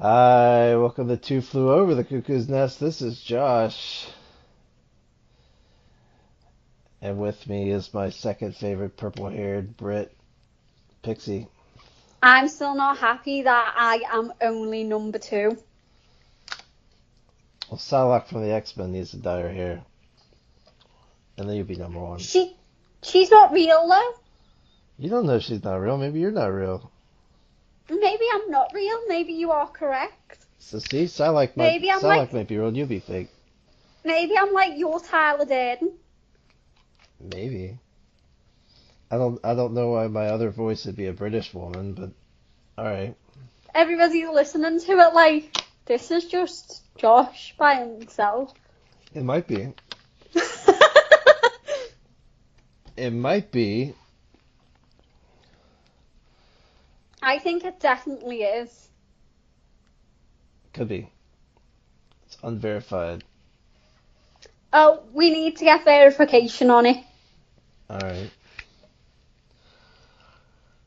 Hi, welcome to Two Flew Over the Cuckoo's Nest. This is Josh. And with me is my second favorite purple-haired Brit, Pixie. I'm still not happy that I am only number two. Well, Psylocke from the X-Men needs to dye her hair. And then you'll be number one. She's not real though. You don't know if she's not real. Maybe you're not real. Maybe I'm not real. Maybe you are correct. So see, Psylocke Maybe I'm like might be real and you'll be fake. maybe I'm like your Tyler Durden. Maybe. I don't know why my other voice would be a British woman, but alright. Everybody's listening to it like this is just Josh by himself. It might be. It might be. I think it definitely is. Could be. It's unverified. Oh, we need to get verification on it. Alright.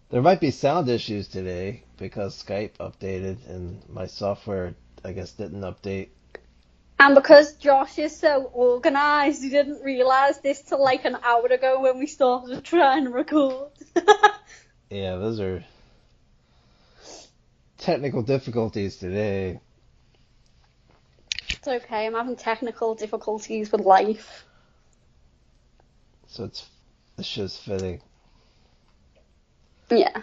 There might be sound issues today because Skype updated and my software, I guess, didn't update. And because Josh is so organised, he didn't realise this till like an hour ago when we started trying to record. Yeah, those are technical difficulties today. It's okay, I'm having technical difficulties with life. So this show's fitting. Yeah.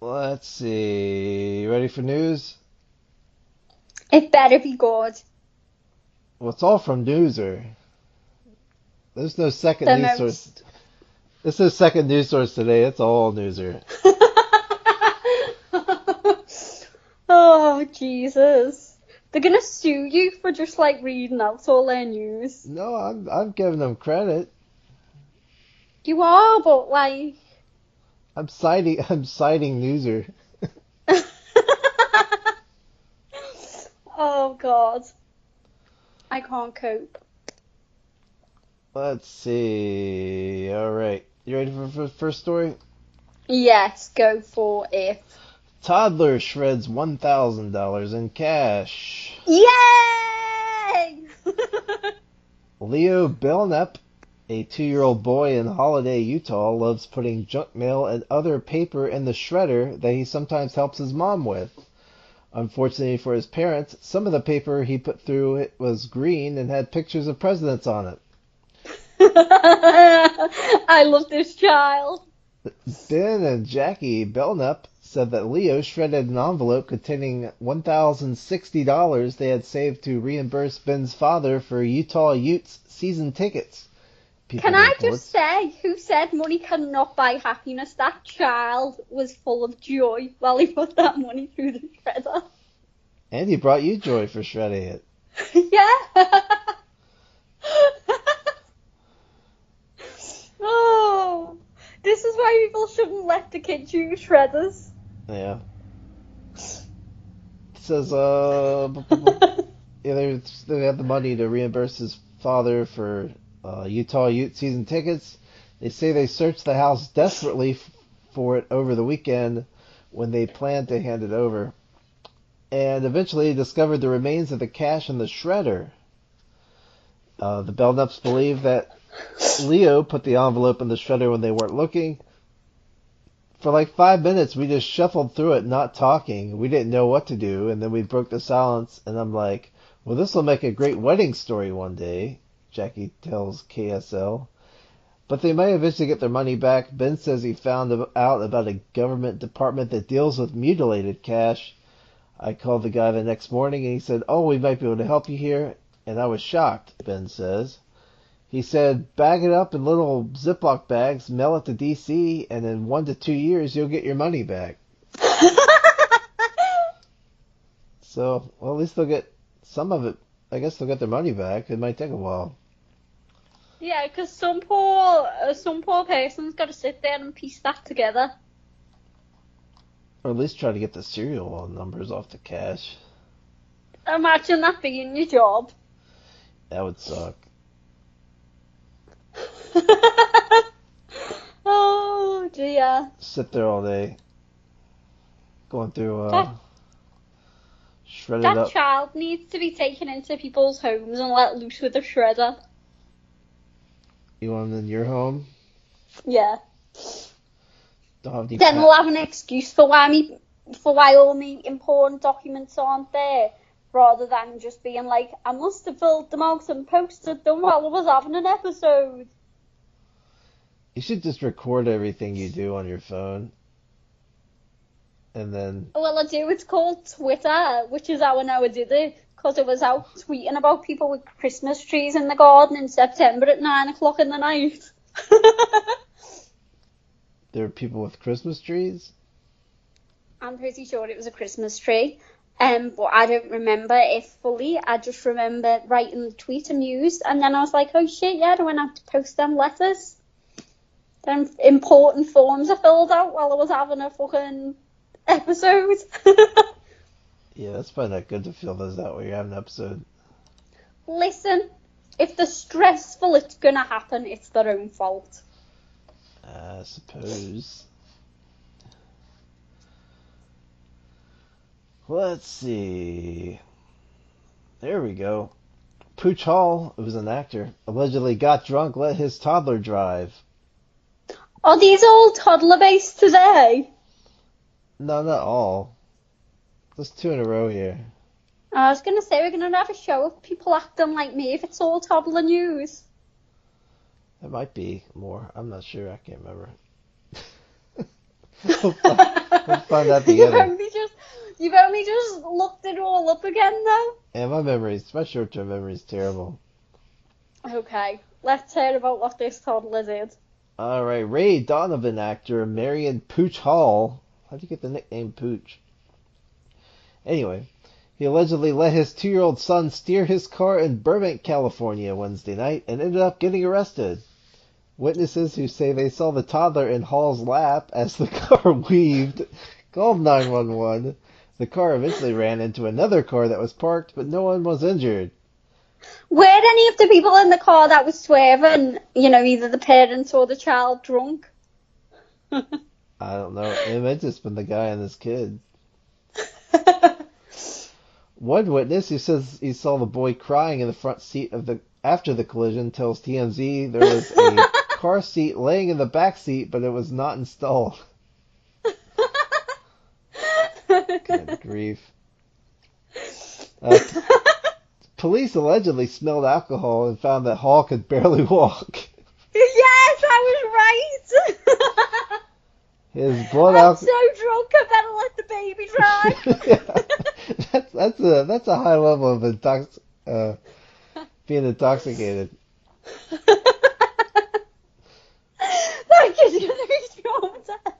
Let's see. You ready for news? It better be good. Well, it's all from Newser. There's no second The news source. There's no second news source today. It's all Newser. Oh, Jesus. They're gonna sue you for just like reading out all their news. No, I'm giving them credit. You are, but like... I'm citing Newser. Oh, God. I can't cope. Let's see. All right. You ready for the first story? Yes, go for it. Toddler shreds $1,000 in cash. Yay! Leo Belknap, a 2-year-old boy in Holiday, Utah, loves putting junk mail and other paper in the shredder that he sometimes helps his mom with. Unfortunately for his parents, some of the paper he put through it was green and had pictures of presidents on it. I love this child. Ben and Jackie Belknap said that Leo shredded an envelope containing $1,060 they had saved to reimburse Ben's father for Utah Utes season tickets. Can I just say, who said money cannot buy happiness? That child was full of joy while he put that money through the shredder. And he brought you joy for shredding it. Yeah. Oh, this is why people shouldn't let the kids use shredders. Yeah. It says, yeah, they had the money to reimburse his father for Utah Ute season tickets. They say they searched the house desperately for it over the weekend when they planned to hand it over, and eventually discovered the remains of the cash in the shredder. The Belknaps believe that Leo put the envelope in the shredder when they weren't looking. For like 5 minutes, we just shuffled through it, not talking. We didn't know what to do, and then we broke the silence, and I'm like, well, this will make a great wedding story one day, Jackie tells KSL. But they might eventually get their money back. Ben says he found out about a government department that deals with mutilated cash. I called the guy the next morning, and he said, oh, we might be able to help you here. And I was shocked, Ben says. He said, bag it up in little Ziploc bags, mail it to D.C., and in 1 to 2 years, you'll get your money back. So, well, at least they'll get some of it. I guess they'll get their money back. It might take a while. Yeah, because some poor person's got to sit there and piece that together. Or at least try to get the serial numbers off the cash. Imagine that being your job. That would suck. Oh dear. Sit there all day, going through That Shredded That up. child needs to be taken into people's homes and let loose with a shredder. You want him in your home? Yeah. Don't have any Then we'll have an excuse for why all my important documents aren't there, rather than just being like, I must have filled them out and posted them while I was having an episode. You should just record everything you do on your phone. And then... Well, I do. It's called Twitter, which is how I know I did it, because I was out tweeting about people with Christmas trees in the garden in September at 9 o'clock in the night. There are people with Christmas trees? I'm pretty sure it was a Christmas tree. But I don't remember it fully. I just remember writing the tweet and used, and then I was like, oh shit, yeah, I went out to post them letters. Them important forms I filled out while I was having a fucking episode. Yeah, that's probably not good to fill those out while you're having an episode. Listen, if they're stressful, it's gonna happen. It's their own fault. I suppose. Let's see. There we go. Pooch Hall, who was an actor, allegedly got drunk, let his toddler drive. Are these all toddler based today? No, not all. Just 2 in a row here. I was gonna say we're gonna have a show of people acting like me if it's all toddler news. There might be more. I'm not sure. I can't remember. We'll find out together. You've only just looked it all up again, though. Yeah, my short-term memory is terrible. Okay, let's hear about what this toddler did. All right, Ray Donovan actor Marion Pooch Hall. How'd you get the nickname Pooch? Anyway, he allegedly let his 2-year-old son steer his car in Burbank, California Wednesday night and ended up getting arrested. Witnesses who say they saw the toddler in Hall's lap as the car weaved called 911. The car eventually ran into another car that was parked, but no one was injured. Were any of the people in the car that was swerving, either the parents or the child drunk? I don't know. It might just been the guy and his kid. One witness who says he saw the boy crying in the front seat after the collision tells TMZ there was a car seat laying in the back seat, but it was not installed. Good grief. Police allegedly smelled alcohol and found that Hall could barely walk. Yes, I was right. His blood I'm so drunk, I better let the baby drive. That's a high level of being intoxicated. That kid's gonna be traumatized.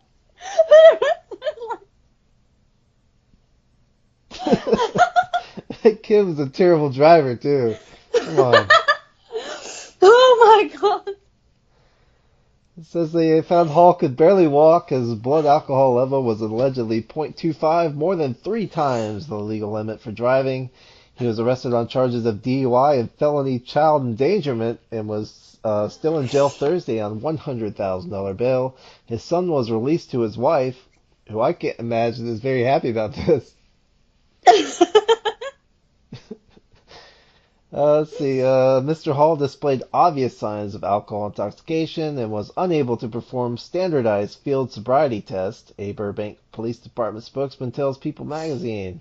That kid was a terrible driver too. Come on. Oh my god. It says they found Hall could barely walk. His blood alcohol level was allegedly 0.25, more than 3 times the legal limit for driving. He was arrested on charges of DUI and felony child endangerment and was still in jail Thursday on $100,000 bail. His son was released to his wife, who I can't imagine is very happy about this. Let's see. Mr. Hall displayed obvious signs of alcohol intoxication and was unable to perform standardized field sobriety tests, a Burbank Police Department spokesman tells People magazine.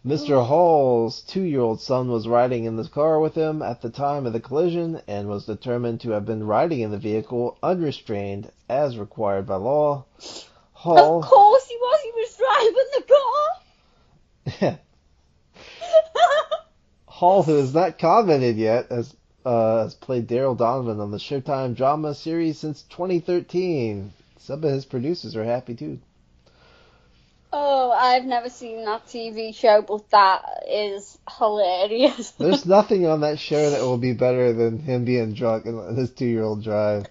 Mr. Hall's 2-year-old son was riding in the car with him at the time of the collision and was determined to have been riding in the vehicle unrestrained as required by law. Hall... Of course he was. He was driving the car. Hall, who has not commented yet, has played Daryl Donovan on the Showtime drama series since 2013. Some of his producers are happy too. Oh, I've never seen that TV show, but that is hilarious. There's nothing on that show that will be better than him being drunk and letting his 2-year-old drive.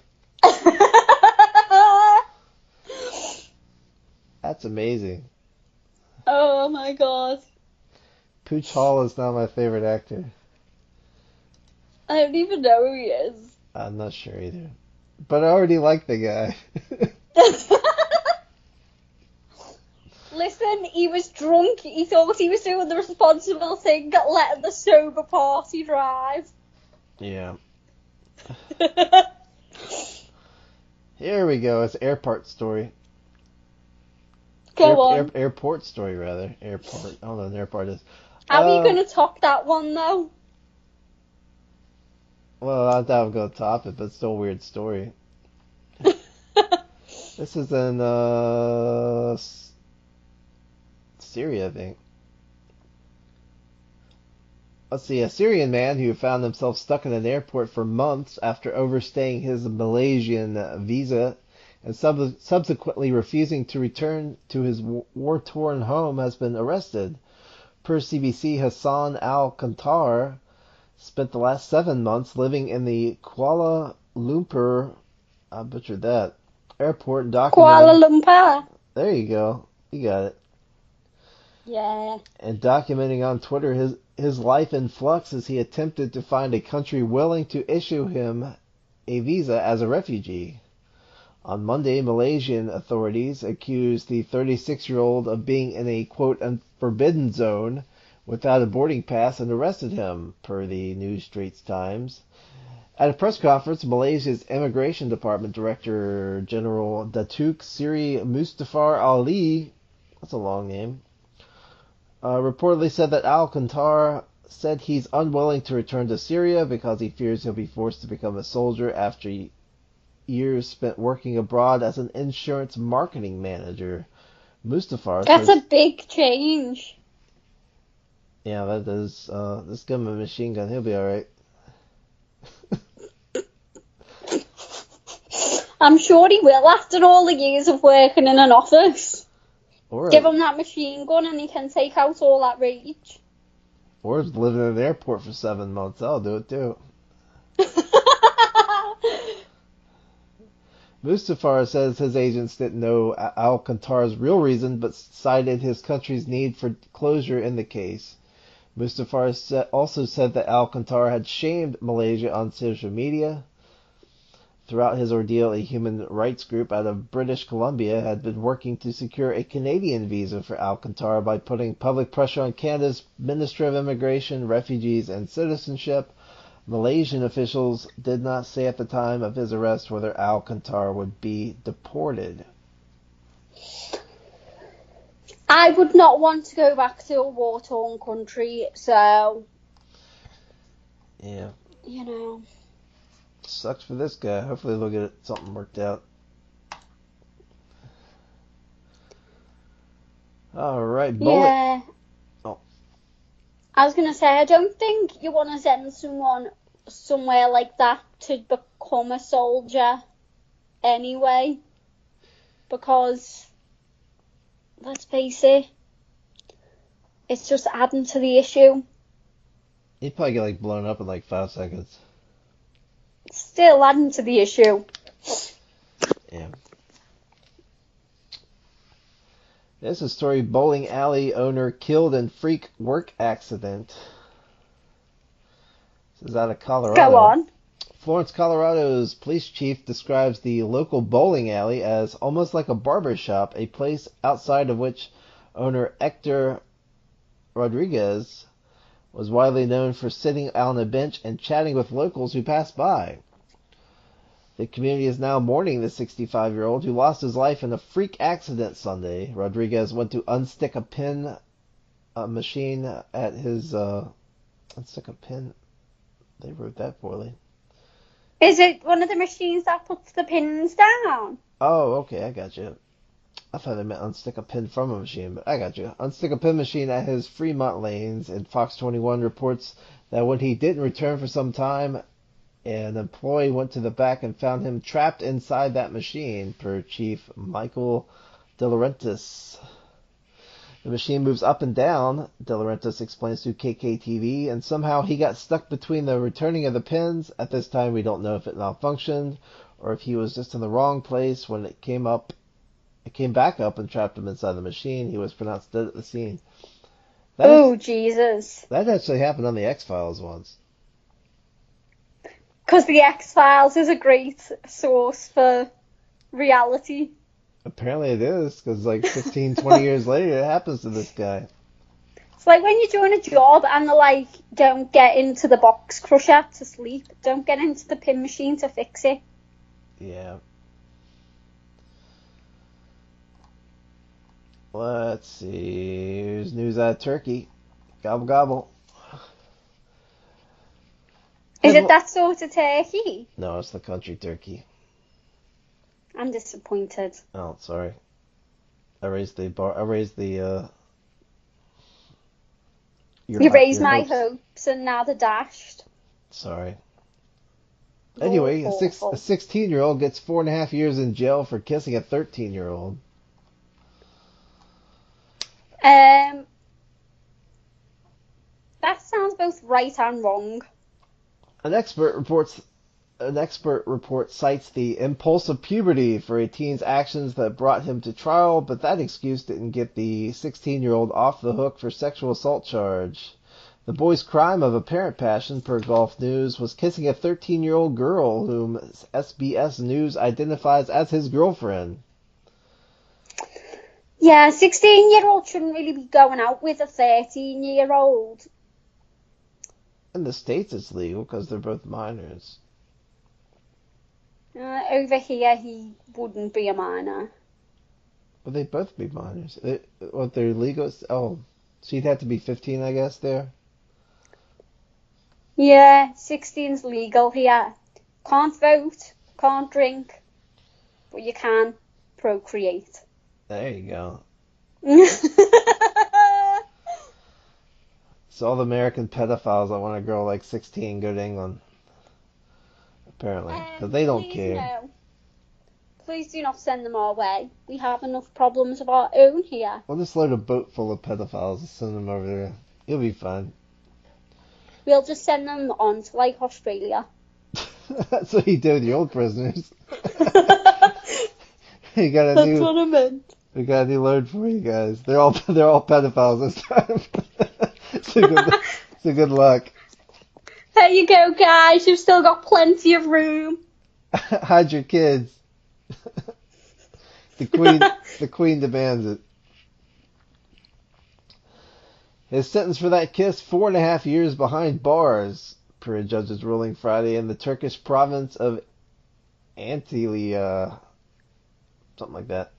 That's amazing. Oh my god. Pooch Hall is now my favorite actor. I don't even know who he is. I'm not sure either. But I already like the guy. Listen, he was drunk. He thought he was doing the responsible thing, letting the sober party drive. Yeah. Here we go. It's airport story. Go on. Airport story, rather. Airport. I don't know what an airport is. How are you going to top that one, though? Well, I thought I would go top it, but it's still a weird story. This is in Syria, I think. Let's see, a Syrian man who found himself stuck in an airport for months after overstaying his Malaysian visa and subsequently refusing to return to his war-torn home has been arrested. Per CBC, Hassan Al-Kantar spent the last 7 months living in the Kuala Lumpur, I butchered that, airport documenting... Kuala Lumpur. There you go. You got it. Yeah. And documenting on Twitter his life in flux as he attempted to find a country willing to issue him a visa as a refugee. On Monday, Malaysian authorities accused the 36-year-old of being in a, quote, forbidden zone without a boarding pass and arrested him, per the New Straits Times. At a press conference, Malaysia's Immigration Department Director General Datuk Seri Mustafar Ali, that's a long name, reportedly said that Al-Kantar said he's unwilling to return to Syria because he fears he'll be forced to become a soldier after years spent working abroad as an insurance marketing manager. Mustafar That's says, a big change. Yeah, that is. Let's give him a machine gun. He'll be alright. I'm sure he will after all the years of working in an office. Give him that machine gun and he can take out all that rage. Or living in an airport for 7 months. I'll do it too. Mustafar says his agents didn't know Al-Kantar's real reason, but cited his country's need for closure in the case. Mustafar also said that Al-Kantar had shamed Malaysia on social media. Throughout his ordeal, a human rights group out of British Columbia had been working to secure a Canadian visa for Al-Kantar by putting public pressure on Canada's Ministry of Immigration, Refugees and Citizenship. Malaysian officials did not say at the time of his arrest whether Al-Kantar would be deported. I would not want to go back to a war-torn country, so... Yeah. You know... Sucks for this guy. Hopefully they'll get something worked out. Alright, bullet. Yeah. Oh. I was going to say, I don't think you want to send someone somewhere like that to become a soldier anyway. Because, let's face it, it's just adding to the issue. He'd probably get blown up in 5 seconds. Still adding to the issue. Yeah. This is a story. Bowling alley owner killed in freak work accident. This is out of Colorado. Go on. Florence, Colorado's police chief describes the local bowling alley as almost like a barber shop, a place outside of which owner Hector Rodriguez was widely known for sitting on a bench and chatting with locals who passed by. The community is now mourning the 65-year-old who lost his life in a freak accident Sunday. Rodriguez went to unstick a pin machine at his... unstick a pin? They wrote that poorly. Is it one of the machines that puts the pins down? Oh, okay, I got you. I thought they meant unstick a pin from a machine, but I got you. Unstick a pin machine at his Fremont lanes, and Fox 21 reports that when he didn't return for some time, an employee went to the back and found him trapped inside that machine, per Chief Michael De Laurentiis. The machine moves up and down, De Laurentiis explains to KKTV, and somehow he got stuck between the returning of the pins. At this time, we don't know if it malfunctioned or if he was just in the wrong place when it came up. It came back up and trapped him inside the machine. He was pronounced dead at the scene. Jesus. That actually happened on the X-Files once. Because the X-Files is a great source for reality. Apparently it is, because like 15, 20 years later, it happens to this guy. It's like when you're doing a job and they're like, don't get into the box crusher to sleep. Don't get into the pin machine to fix it. Yeah. Let's see. Here's news out of Turkey. Gobble gobble. Is it that sort of turkey? No, it's the country turkey. I'm disappointed. Oh, sorry. I raised the bar. I raised the. You raised your my hopes and now they're dashed. Sorry. Anyway, a 16-year-old gets 4.5 years in jail for kissing a 13-year-old. That sounds both right and wrong. An expert report cites the impulsive puberty for a teen's actions that brought him to trial, but that excuse didn't get the 16-year-old off the hook for sexual assault charge. The boy's crime of apparent passion, per Gulf News, was kissing a 13-year-old girl whom SBS News identifies as his girlfriend. Yeah, 16-year-old shouldn't really be going out with a 13-year-old. In the States it's legal because they're both minors. Over here he wouldn't be a minor. Would they both be minors? What, they're legal? Oh, so you'd have to be 15, I guess, there? Yeah, 16's legal here. Can't vote, can't drink, but you can procreate. There you go. So all the American pedophiles that want a girl like 16 go to England. Apparently. Because they don't care. No. Please do not send them our way. We have enough problems of our own here. We'll just load a boat full of pedophiles and send them over there. You'll be fine. We'll just send them on to, like, Australia. That's what you do with your old prisoners. That's what I meant. We got a new load for you guys. They're all pedophiles this time. so good luck. There you go, guys. You've still got plenty of room. Hide your kids. The queen demands it. His sentence for that kiss, 4.5 years behind bars, per a judge's ruling Friday in the Turkish province of Antalya. Something like that.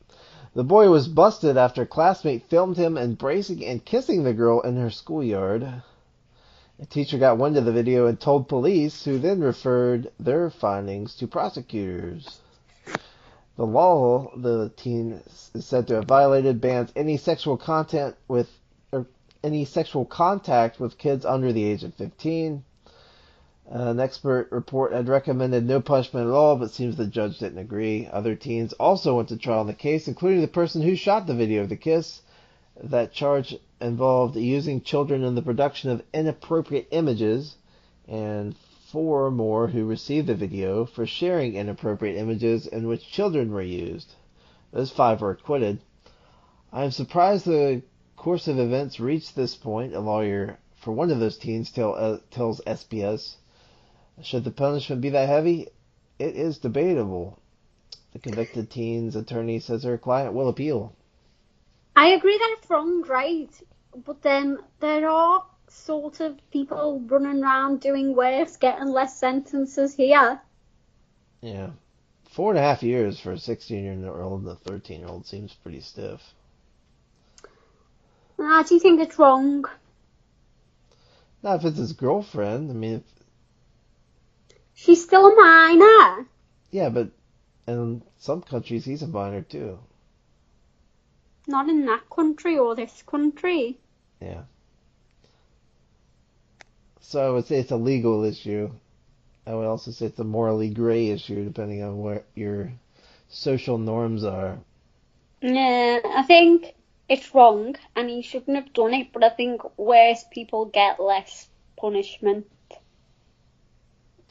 The boy was busted after a classmate filmed him embracing and kissing the girl in her schoolyard. A teacher got wind of the video and told police, who then referred their findings to prosecutors. The law the teen is said to have violated bans any sexual contact with kids under the age of 15. An expert report had recommended no punishment at all, but seems the judge didn't agree. Other teens also went to trial in the case, including the person who shot the video of the kiss. That charge involved using children in the production of inappropriate images, and 4 more who received the video for sharing inappropriate images in which children were used. Those 5 were acquitted. I am surprised the course of events reached this point, a lawyer for one of those teens tells SBS. Should the punishment be that heavy? It is debatable. The convicted teen's attorney says her client will appeal. I agree that it's wrong, right? But then there are sort of people running around doing worse, getting less sentences here. Yeah. 4.5 years for a 16-year-old and a 13-year-old seems pretty stiff. Do you think it's wrong? Not if it's his girlfriend. I mean, she's still a minor. Yeah, but in some countries he's a minor too. Not in that country or this country. Yeah. So I would say it's a legal issue. I would also say it's a morally gray issue, depending on what your social norms are. Yeah, I think it's wrong, and he shouldn't have done it, but I think worse people get less punishment.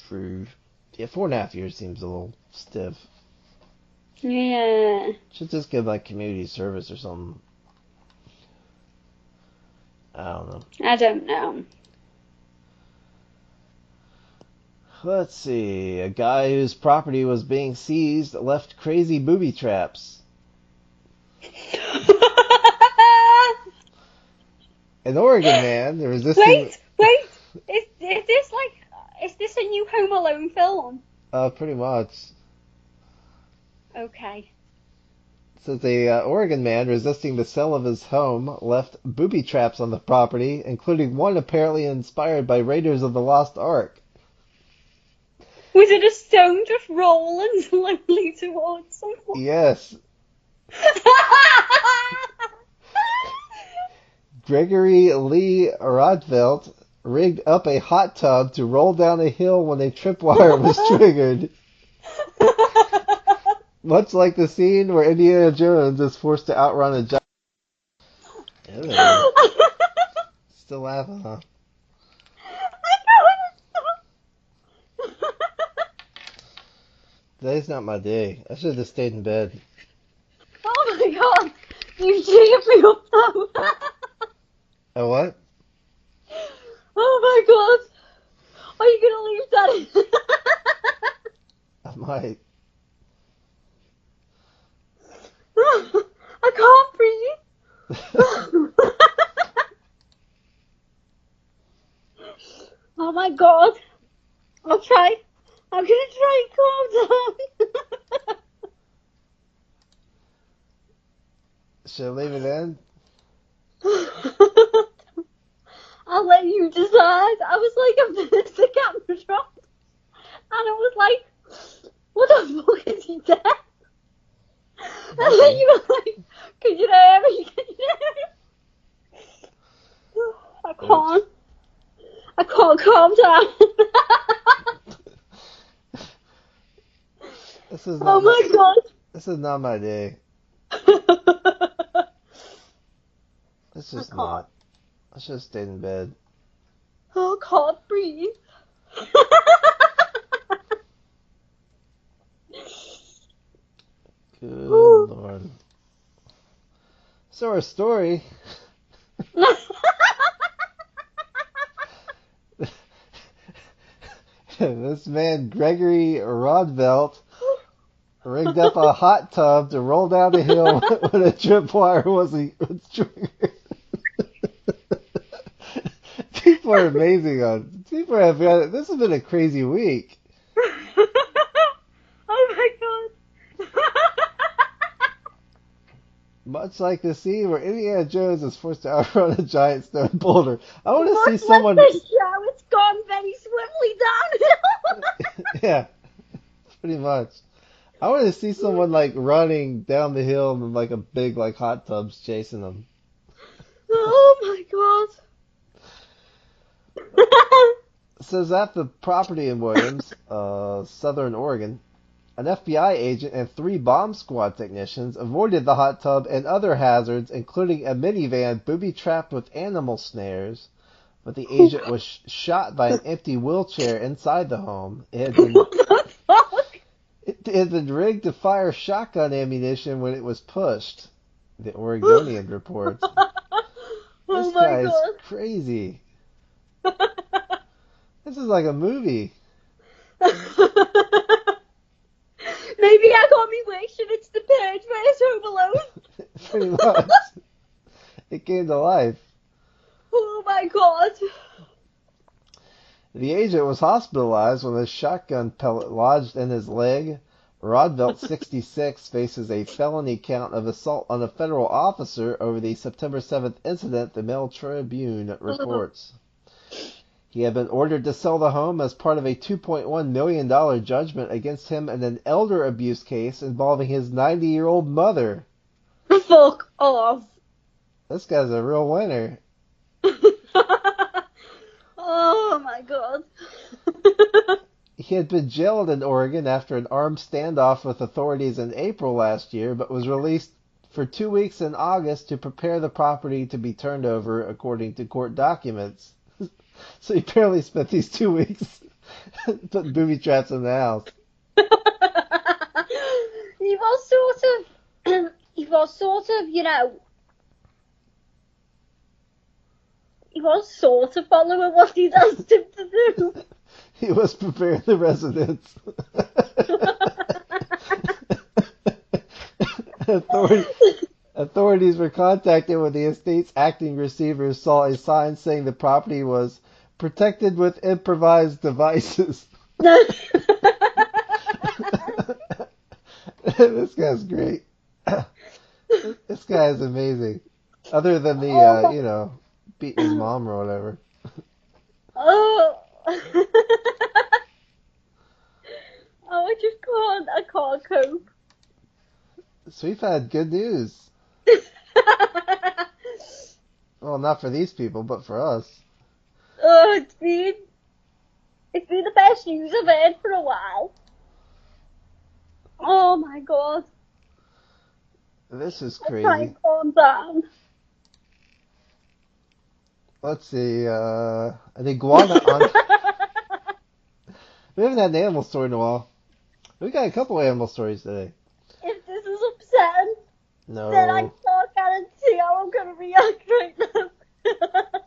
True. Yeah, 4.5 years seems a little stiff. Yeah. Should just give like community service or something. I don't know. Let's see. A guy whose property was being seized left crazy booby traps. An Oregon man resisting. Wait. Is this a new Home Alone film? Pretty much. Okay. Says a Oregon man resisting the sale of his home left booby traps on the property, including one apparently inspired by Raiders of the Lost Ark. Was it a stone just rolling slowly towards someone? Yes. Gregory Lee Rodvelt rigged up a hot tub to roll down a hill when a tripwire was triggered. Much like the scene where Indiana Jones is forced to outrun a giant. Ew. Still laughing, huh? Today's not my day. I should have stayed in bed. Oh my god! You cheered me up though! Oh, what? Oh my god! Are you gonna leave that in? I might. I can't breathe! Oh my god! I'm gonna try and calm down. Should I leave it in? I'll let you decide. I was like, a minute the camera dropped, and I was like, what the fuck is he dead? And then you were like, can you hear me? Can you hear me? I can't calm down. This is Oh not my god. This is not my day. It's just not. I should have stayed in bed. Oh, I can't breathe. Good Lord. So our story. This man, Gregory Rodvelt, rigged up a hot tub to roll down a hill when a tripwire was triggered. People are amazing. People have got. This has been a crazy week. Oh my god. Much like the scene where Indiana Jones is forced to outrun a giant stone boulder. I want to see Much someone. like the show, it's gone very swiftly downhill. Yeah, pretty much. I want to see someone like running down the hill and like a big like hot tub's chasing them. Oh my god. Says at the property in Williams, Southern Oregon, an FBI agent and 3 bomb squad technicians avoided the hot tub and other hazards, including a minivan booby-trapped with animal snares. But the agent was shot by an empty wheelchair inside the home. It had been rigged to fire shotgun ammunition when it was pushed. The Oregonian reports. This guy is crazy. This is like a movie. Maybe I got me wishing it's the Purge vs. Home Alone. Pretty much. It came to life. Oh my god. The agent was hospitalized when a shotgun pellet lodged in his leg. Rodvelt, 66, faces a felony count of assault on a federal officer over the September 7th incident, the Mail Tribune reports. He had been ordered to sell the home as part of a $2.1 million judgment against him in an elder abuse case involving his 90-year-old mother. Fuck off. This guy's a real winner. Oh my god. He had been jailed in Oregon after an armed standoff with authorities in April last year, but was released for 2 weeks in August to prepare the property to be turned over, according to court documents. So he apparently spent these 2 weeks putting booby traps in the house. He was sort of, you know, he was sort of following what he'd asked him to do. He was preparing the residents. Authorities were contacted when the estate's acting receiver saw a sign saying the property was protected with improvised devices. This guy's great. This guy is amazing. Other than the, Oh, beating his mom or whatever. oh. Oh, I can't cope. So we've had good news. Well, not for these people, but for us. Oh, it's been the best news I've heard for a while. Oh my god. This is I'll try crazy. and calm down. Let's see, an iguana on... We haven't had an animal story in a while. We got a couple animal stories today. If this is upsetting, then I No. can't guarantee how I'm gonna react right now.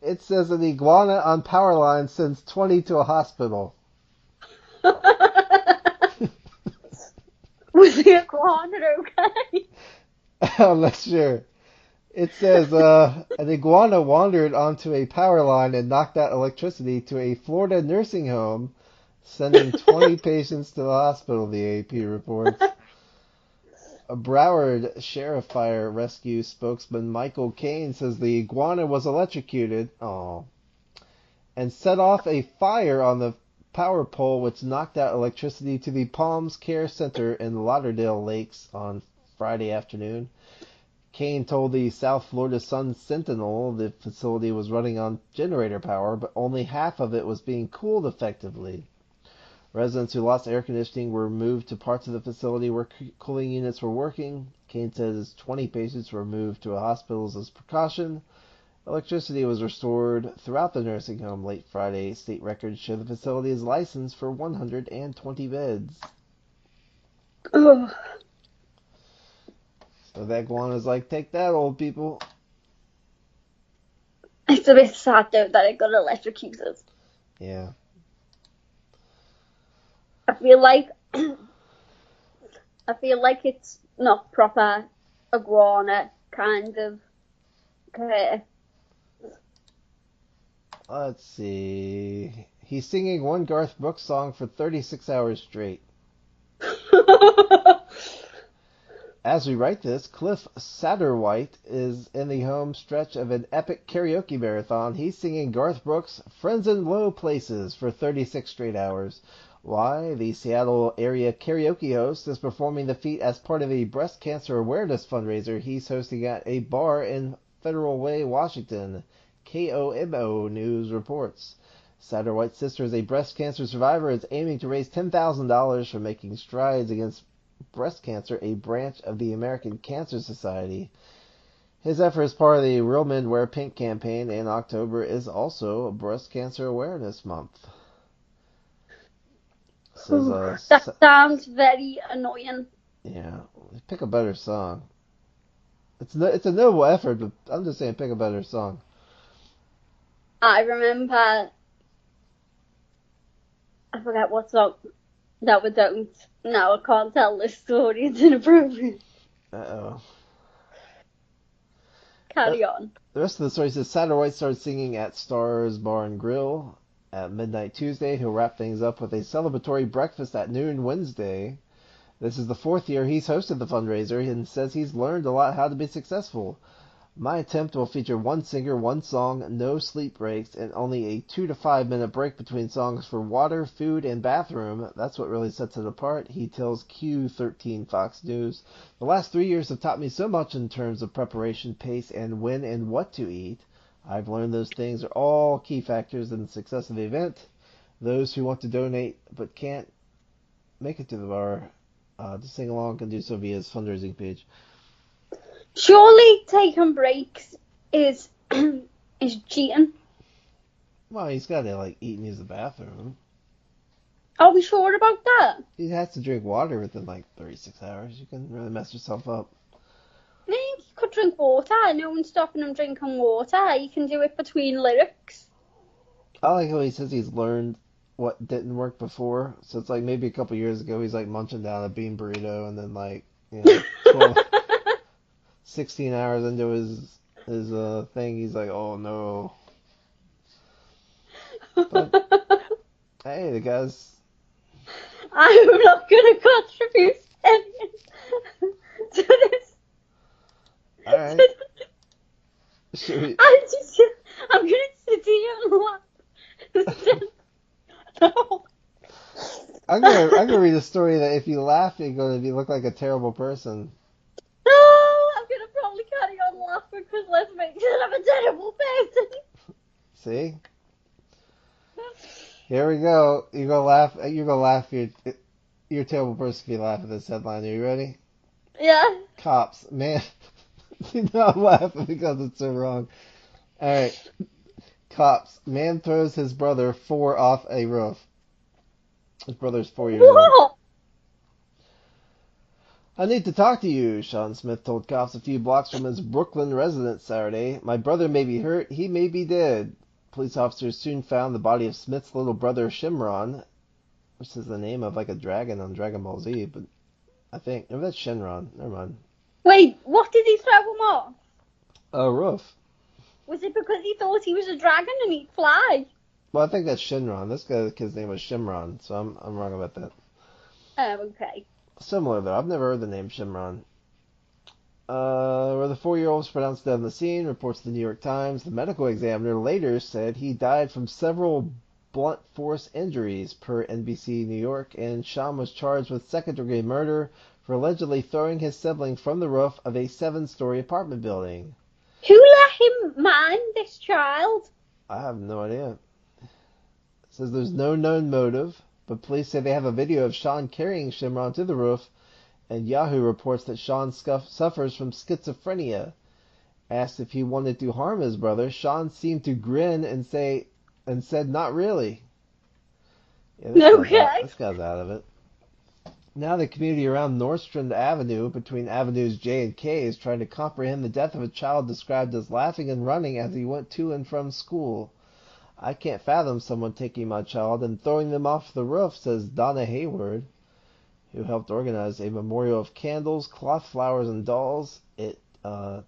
It says an iguana on power line sends 20 to a hospital. Was the iguana okay? I'm not sure. It says an iguana wandered onto a power line and knocked out electricity to a Florida nursing home, sending 20 patients to the hospital, the AP reports. A Broward Sheriff Fire Rescue spokesman Michael Kane says the iguana was electrocuted and set off a fire on the power pole which knocked out electricity to the Palms Care Center in Lauderdale Lakes on Friday afternoon. Kane told the South Florida Sun Sentinel the facility was running on generator power, but only half of it was being cooled effectively. Residents who lost air conditioning were moved to parts of the facility where cooling units were working. Kane says 20 patients were moved to hospitals as precaution. Electricity was restored throughout the nursing home late Friday. State records show the facility is licensed for 120 beds. Oh, So that iguana's like, take that, old people. it's a bit sad though that it got electrocuted. Yeah. I feel like it's not proper iguana kind of care. Let's see. He's singing one Garth Brooks song for 36 hours straight. As we write this, Cliff Satterwhite is in the home stretch of an epic karaoke marathon. He's singing Garth Brooks' Friends in Low Places for 36 straight hours. Why? The Seattle area karaoke host is performing the feat as part of a breast cancer awareness fundraiser he's hosting at a bar in Federal Way, Washington. KOMO News reports. Satterwhite's sister is a breast cancer survivor and is aiming to raise $10,000 for making strides against breast cancer, a branch of the American Cancer Society. His effort as part of the Real Men Wear Pink campaign in October is also Breast Cancer Awareness Month. Says, That sounds very annoying. yeah, pick a better song. It's a noble effort, but I'm just saying pick a better song. I remember, I forget what song. No, I don't. No, I can't tell this story. It's inappropriate. Uh-oh. Carry on. The rest of the story says Satterwhite started singing at Stars Bar and Grill at midnight Tuesday. He'll wrap things up with a celebratory breakfast at noon Wednesday. This is the 4th year he's hosted the fundraiser and says he's learned a lot how to be successful. My attempt will feature one singer, one song, no sleep breaks, and only a 2 to 5 minute break between songs for water, food, and bathroom. That's what really sets it apart, he tells Q13 Fox News. The last 3 years have taught me so much in terms of preparation, pace, and when and what to eat. I've learned those things are all key factors in the success of the event. Those who want to donate but can't make it to the bar to sing along can do so via his fundraising page. Surely taking breaks is is cheating. Well, he's got to eat and use the bathroom. Are we sure about that? He has to drink water within 36 hours. You can really mess yourself up. I mean, you could drink water. No one's stopping him drinking water. You can do it between lyrics. I like how he says he's learned what didn't work before. So it's maybe a couple years ago he's munching down a bean burrito and then 12, 16 hours into his thing, he's like, oh no. But hey, the guy's I'm not going to contribute anything to this. all To right. this. Should we? I'm going to sit here and laugh instead. No. I'm gonna read a story that if you laugh, you're gonna look like a terrible person. Oh, I'm going to probably carry on laughing because let's make it I'm a terrible person. See? Here we go. You're gonna laugh. You're gonna laugh. You're a terrible person if you laugh at this headline. Are you ready? Yeah. Cops, man. Do not laugh because it's so wrong. All right. Cops, man throws his brother 4 off a roof. His brother's 4 years old. What? I need to talk to you, Sean Smith told cops a few blocks from his Brooklyn residence Saturday. My brother may be hurt. He may be dead. Police officers soon found the body of Smith's little brother Shimron, which is the name of like a dragon on Dragon Ball Z, but I think, no, that's Shenron. Never mind. Wait, what did he throw him off? A roof. Was it because he thought he was a dragon and he'd fly? Well, I think that's Shenron. This kid's name was Shimron, so I'm wrong about that. Oh, okay. Similar though. I've never heard the name Shimron. Where the 4-year-old was pronounced dead on the scene, reports the New York Times. The medical examiner later said he died from several blunt force injuries, per NBC New York, and Sham was charged with second-degree murder for allegedly throwing his sibling from the roof of a 7-story apartment building. Who let him mind this child? I have no idea. It says there's no known motive, but police say they have a video of Sean carrying Shimron to the roof, and Yahoo reports that Sean suffers from schizophrenia. Asked if he wanted to harm his brother, Sean seemed to grin and said not really. Yeah, this guy's out of it. Now the community around Nordstrand Avenue, between Avenues J and K, is trying to comprehend the death of a child described as laughing and running as he went to and from school. I can't fathom someone taking my child and throwing them off the roof, says Donna Hayward, who helped organize a memorial of candles, cloth flowers, and dolls. It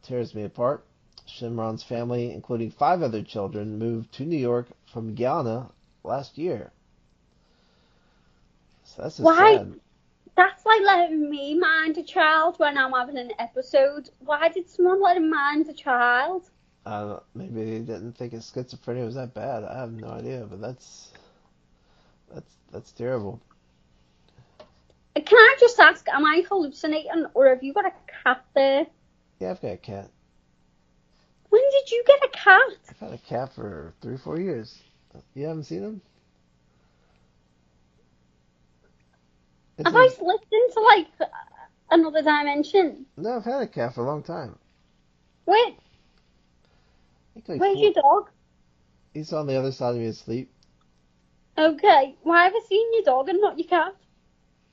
tears me apart. Shimron's family, including 5 other children, moved to New York from Guyana last year. So that's just Why? sad. That's like letting me mind a child when I'm having an episode. Why did someone let him mind a child? Maybe they didn't think his schizophrenia was that bad. I have no idea, but that's terrible. Can I just ask, am I hallucinating or have you got a cat there? Yeah, I've got a cat. When did you get a cat? I've had a cat for 3 or 4 years. You haven't seen him? Have I slipped into like another dimension? No, I've had a cat for a long time. Where's your dog? He's on the other side of me asleep. Okay, why have I seen your dog and not your cat?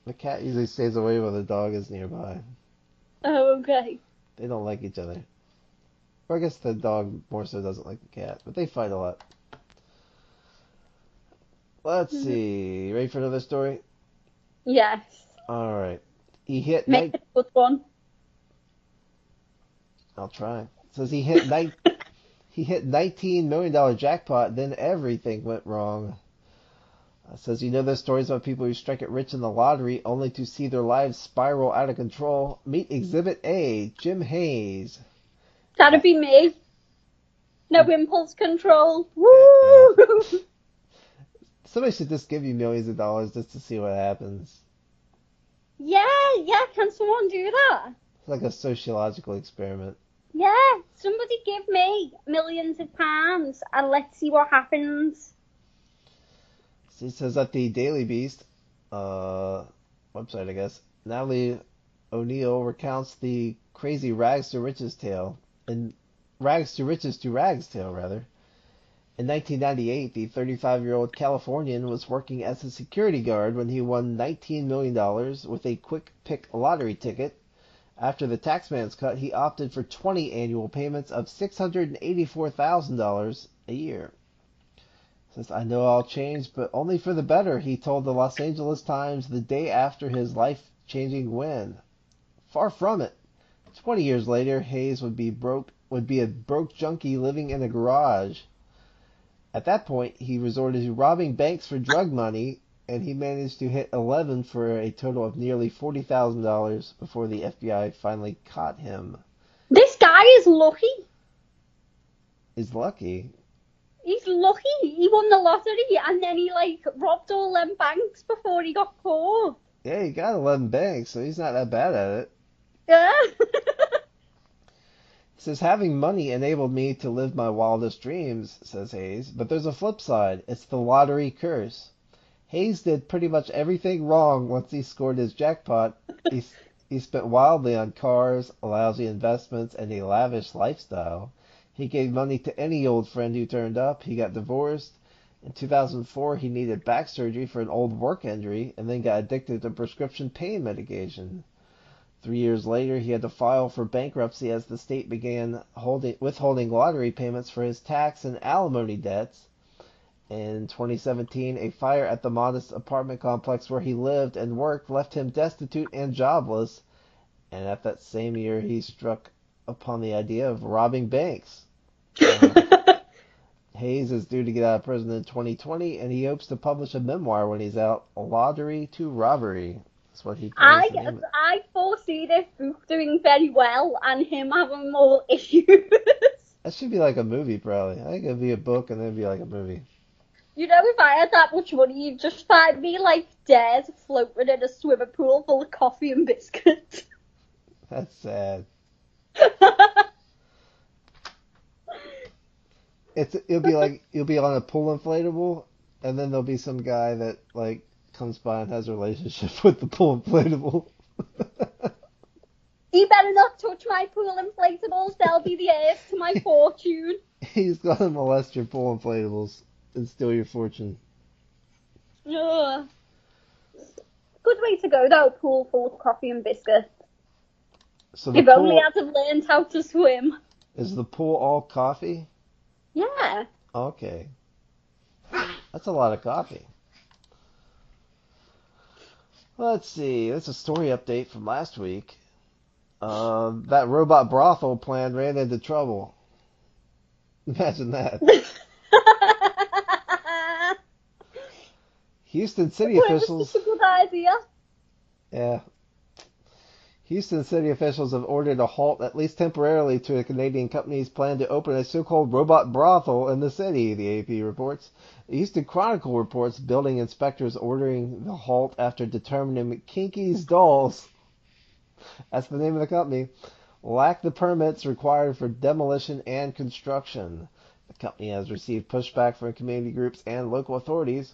The cat usually stays away while the dog is nearby. Oh, okay. They don't like each other. Or I guess the dog more so doesn't like the cat, but they fight a lot. Let's see. Ready for another story? Yes. Alright. He hit Make it a good one. I'll try. It says he hit $19 million jackpot, then everything went wrong. Says, you know those stories about people who strike it rich in the lottery only to see their lives spiral out of control? Meet Exhibit A, Jim Hayes. That'd be me. No impulse control. Woo! Yeah. Somebody should just give you millions of dollars just to see what happens. Yeah, can someone do that? It's like a sociological experiment. Yeah, somebody give me millions of pounds and let's see what happens. He says at the Daily Beast website, I guess, Natalie O'Neill recounts the crazy rags to riches tale. In rags to riches to rags tale, rather. In 1998, the 35-year-old Californian was working as a security guard when he won $19 million with a quick pick lottery ticket. After the taxman's cut, he opted for 20 annual payments of $684,000 a year. Says, I know I'll change, but only for the better, he told the Los Angeles Times the day after his life-changing win. Far from it. 20 years later, Hayes would be a broke junkie living in a garage. At that point, he resorted to robbing banks for drug money, and he managed to hit 11 for a total of nearly $40,000 before the FBI finally caught him. This guy is lucky. He's lucky. He's lucky. He won the lottery and then he robbed all them banks before he got caught. Yeah, he got 11 banks, so he's not that bad at it. Yeah. He says, having money enabled me to live my wildest dreams, says Hayes, but there's a flip side. It's the lottery curse. Hayes did pretty much everything wrong once he scored his jackpot. He spent wildly on cars, lousy investments, and a lavish lifestyle. He gave money to any old friend who turned up. He got divorced. In 2004, he needed back surgery for an old work injury and then got addicted to prescription pain medication. 3 years later, he had to file for bankruptcy as the state began withholding lottery payments for his tax and alimony debts. In 2017, a fire at the modest apartment complex where he lived and worked left him destitute and jobless. And at that same year, he struck upon the idea of robbing banks. Hayes is due to get out of prison in 2020, and he hopes to publish a memoir when he's out, Lottery to Robbery. That's what he plans to name it. I foresee this book doing very well and him having more issues. That should be like a movie, probably. I think it'd be a book and then it'd be like a movie. You know, if I had that much money, you'd just find me dead, floating in a swimming pool full of coffee and biscuits. That's sad. You'll be on a pool inflatable, and then there'll be some guy that comes by and has a relationship with the pool inflatable. You better not touch my pool inflatables, they'll be the heirs to my fortune. He's gonna molest your pool inflatables and steal your fortune. Ugh. Good way to go though, pool full of coffee and biscuits. So if only I'd have learned how to swim. Is the pool all coffee? Yeah. Okay. That's a lot of coffee. Let's see. That's a story update from last week. That robot brothel plan ran into trouble. Imagine that. Houston city officials. That's a good idea. Yeah. Houston city officials have ordered a halt, at least temporarily, to a Canadian company's plan to open a so-called robot brothel in the city, the AP reports. The Houston Chronicle reports building inspectors ordering the halt after determining Kinky's Dolls, that's the name of the company, lack the permits required for demolition and construction. The company has received pushback from community groups and local authorities.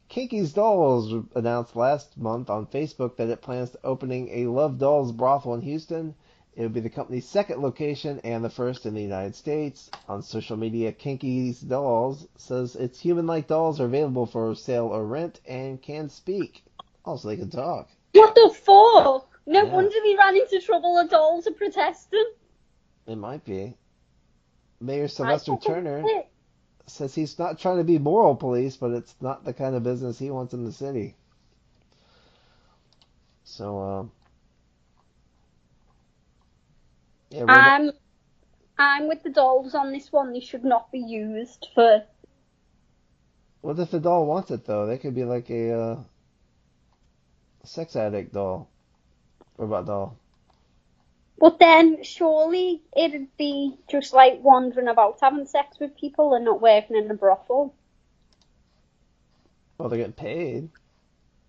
Kinky's Dolls announced last month on Facebook that it plans to opening a Love Dolls brothel in Houston. It will be the company's second location and the first in the United States. On social media, Kinky's Dolls says its human-like dolls are available for sale or rent and can speak. Also, they can talk. What the fuck? No wonder they ran into trouble. The dolls are protesting. It might be. Mayor Sylvester Turner says he's not trying to be moral police, but it's not the kind of business he wants in the city. So, yeah, I'm with the dolls on this one. They should not be used for. What if the doll wants it though? They could be like a sex addict doll, robot doll. But then surely it'd be just wandering about having sex with people and not working in a brothel. Well, they're getting paid,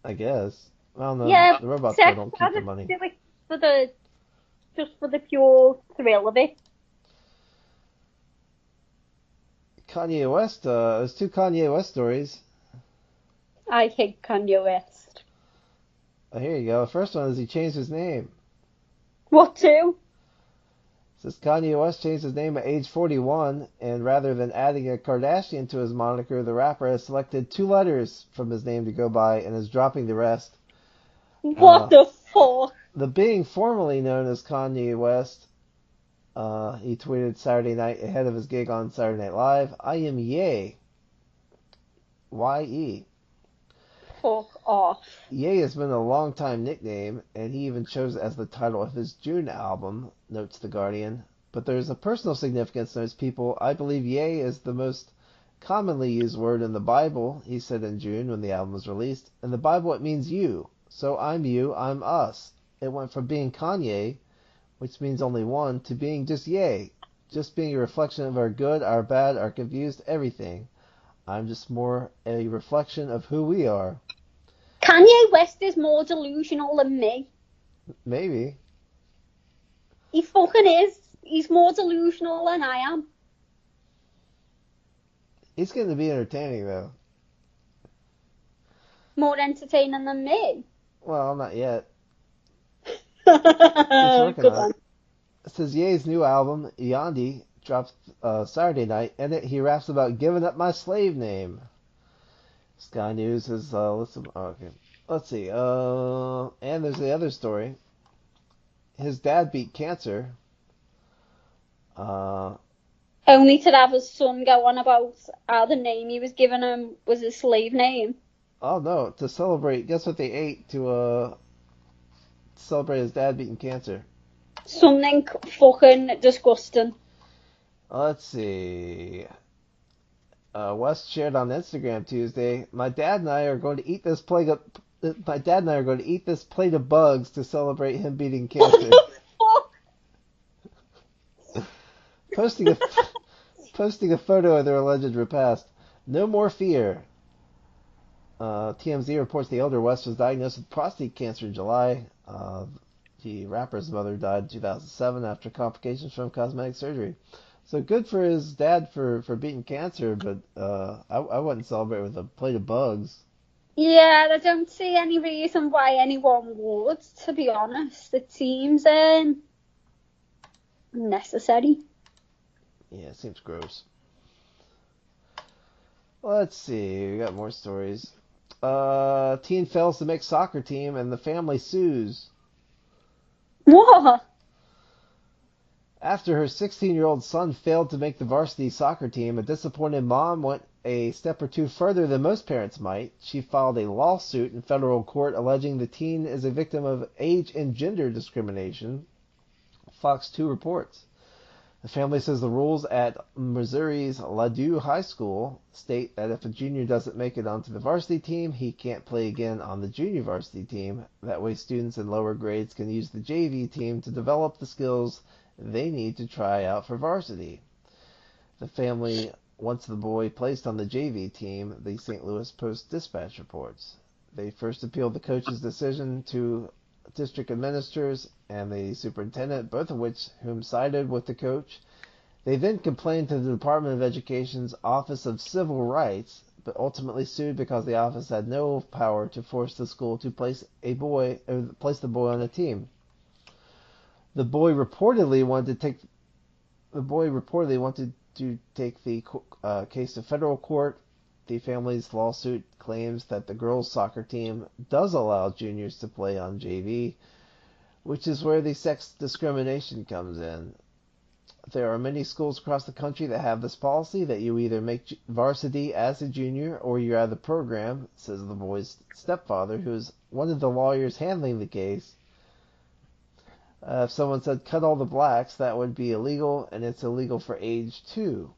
I guess. I don't know. Yeah, the robots don't keep the money. Just for the pure thrill of it. Kanye West, there's two Kanye West stories. I hate Kanye West. Oh, here you go. The first one is he changed his name. What to? Says Kanye West changed his name at age 41, and rather than adding a Kardashian to his moniker, the rapper has selected 2 letters from his name to go by and is dropping the rest. What the fuck? The being formerly known as Kanye West, he tweeted Saturday night ahead of his gig on Saturday Night Live, "I am Ye. Y-E." Fuck off. Ye has been a long-time nickname, and he even chose it as the title of his June album, notes The Guardian. But there's a personal significance, notes People. I believe Ye is the most commonly used word in the Bible, he said in June when the album was released. In the Bible it means you. So I'm you, I'm us. It went from being Kanye, which means only one, to being just Ye. Just being a reflection of our good, our bad, our confused, everything. I'm just more a reflection of who we are. Kanye West is more delusional than me. Maybe. He fucking is. He's more delusional than I am. He's going to be entertaining, though. More entertaining than me. Well, not yet. He's Good working on one. it. It says Ye's new album, Yandi, drops Saturday night. In it, he raps about giving up my slave name. Sky News has okay. Let's see. And there's the other story. His dad beat cancer. Only to have his son go on about how the name he was giving him was his slave name. Oh no! To celebrate, guess what they ate to celebrate his dad beating cancer? Something fucking disgusting. Let's see. West shared on Instagram Tuesday. My dad and I are going to eat this plate of bugs to celebrate him beating cancer. posting a photo of their alleged repast. No more fear. TMZ reports the elder West was diagnosed with prostate cancer in July. The rapper's mother died in 2007 after complications from cosmetic surgery. So good for his dad for beating cancer, but I wouldn't celebrate with a plate of bugs. Yeah, I don't see any reason why anyone would, to be honest. It seems unnecessary. Yeah, it seems gross. Let's see, we got more stories. Teen fails to make soccer team and the family sues. What? After her 16-year-old son failed to make the varsity soccer team, a disappointed mom went a step or two further than most parents might. She filed a lawsuit in federal court alleging the teen is a victim of age and gender discrimination. Fox 2 reports. The family says the rules at Missouri's Ladue High School state that if a junior doesn't make it onto the varsity team, he can't play again on the junior varsity team. That way students in lower grades can use the JV team to develop the skills they need to try out for varsity. The family wants the boy placed on the JV team, the St. Louis Post-Dispatch reports. They first appealed the coach's decision to district administrators and the superintendent, both of whom sided with the coach. They then complained to the Department of Education's Office of Civil Rights, but ultimately sued because the office had no power to force the school to place the boy on a team. The boy reportedly wanted to take the case to federal court. The family's lawsuit claims that the girls' soccer team does allow juniors to play on JV, which is where the sex discrimination comes in. There are many schools across the country that have this policy that you either make varsity as a junior or you're out of the program, says the boy's stepfather, who is one of the lawyers handling the case. If someone said cut all the blacks, that would be illegal, and it's illegal for age too.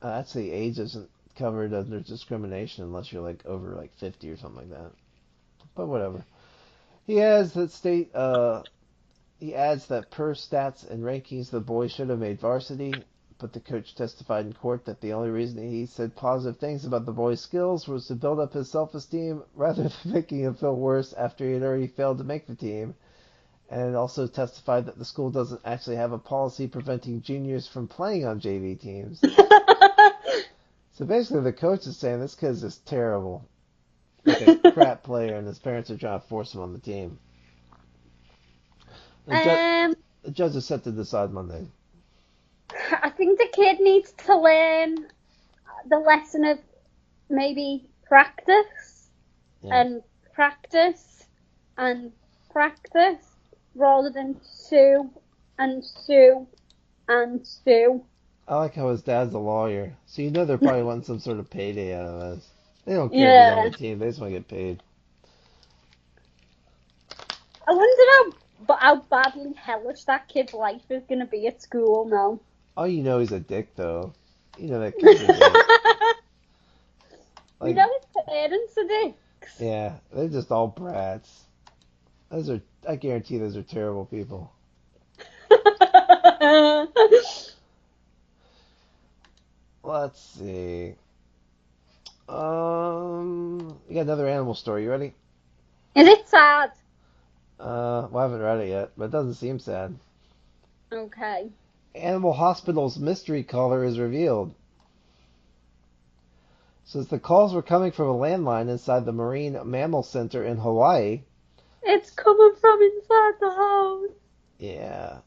Actually, age isn't covered under discrimination unless you're like over like 50 or something like that. But whatever. He adds that per stats and rankings the boy should have made varsity, but the coach testified in court that the only reason he said positive things about the boy's skills was to build up his self-esteem rather than making him feel worse after he had already failed to make the team. And also testified that the school doesn't actually have a policy preventing juniors from playing on JV teams. So basically the coach is saying this kid's just terrible. Like a crap player, and his parents are trying to force him on the team. The judge is set to decide Monday. I think the kid needs to learn the lesson of maybe practice and practice and practice rather than sue and sue and sue. I like how his dad's a lawyer, so you know they're probably wanting some sort of payday out of this. They don't care if he's on Yeah. the team. They just want to get paid. I wonder how badly hellish that kid's life is going to be at school now. Oh, you know he's a dick, though. You know that kid's a dick. You Like, know his parents are dicks. yeah, they're just all brats. I guarantee those are terrible people. Let's see. You got another animal story. You ready? Is it sad? Well, I haven't read it yet, but it doesn't seem sad. Okay. Animal Hospital's mystery caller is revealed. Since the calls were coming from a landline inside the Marine Mammal Center in Hawaii, It's coming from inside the house. yeah,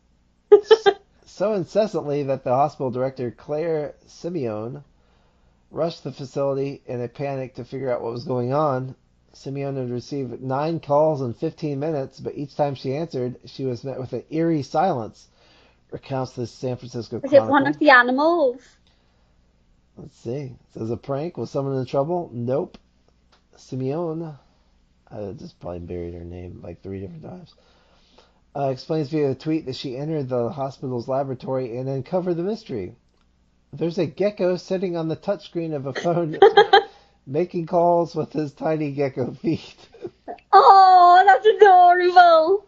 so incessantly that the hospital director, Claire Simeone, rushed the facility in a panic to figure out what was going on. Simeone had received 9 calls in 15 minutes, but each time she answered, she was met with an eerie silence, recounts the San Francisco Is it one Chronicle. of the animals? Let's see. It says a prank. Was someone in trouble? Nope. Simeone, I just probably buried her name like 3 different times, explains via a tweet that she entered the hospital's laboratory and uncovered the mystery. There's a gecko sitting on the touchscreen of a phone making calls with his tiny gecko feet. Oh, that's adorable.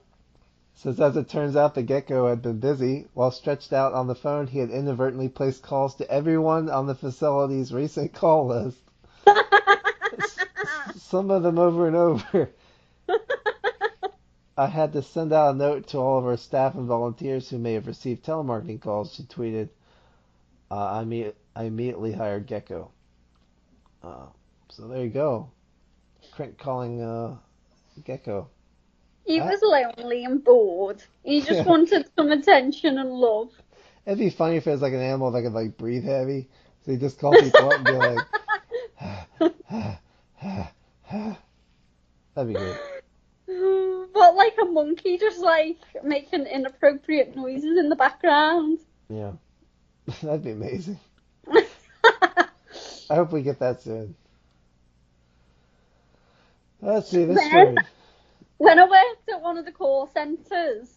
Says as it turns out, the gecko had been busy. While stretched out on the phone, he had inadvertently placed calls to everyone on the facility's recent call list. Some of them over and over. I had to send out a note to all of our staff and volunteers who may have received telemarketing calls, she tweeted. I immediately hired Gecko. So there you go. Crank calling Gecko. He was lonely and bored. He just wanted some attention and love. It'd be funny if it was like an animal that could like breathe heavy. So you just call people up and be like, that'd be good. But like a monkey just like making inappropriate noises in the background. Yeah. That'd be amazing. I hope we get that soon. Let's see this story. When I worked at one of the call centres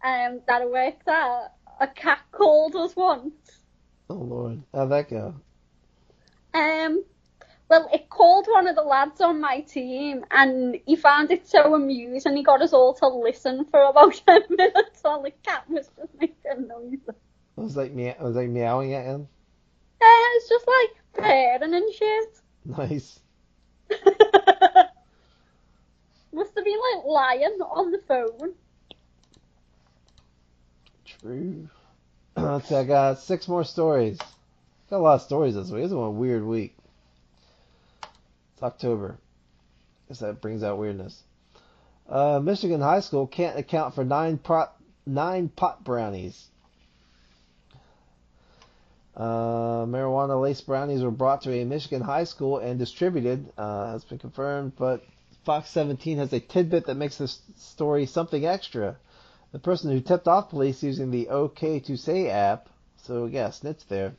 that I worked at, a cat called us once. Oh Lord, how'd that go? Well, it called one of the lads on my team, and he found it so amusing. He got us all to listen for about 10 minutes while the cat was just making noises. It was like meowing at him. It's just like purring and shit. Nice. Must have been like lying on the phone. True. Let's see, I got 6 more stories. Got a lot of stories this week. This is a weird week. It's October. Guess that brings out weirdness. Michigan high school can't account for 9 pot brownies. Marijuana-laced brownies were brought to a Michigan high school and distributed. Has been confirmed, but Fox 17 has a tidbit that makes this story something extra. The person who tipped off police using the OK to Say app, so yeah, snitch there,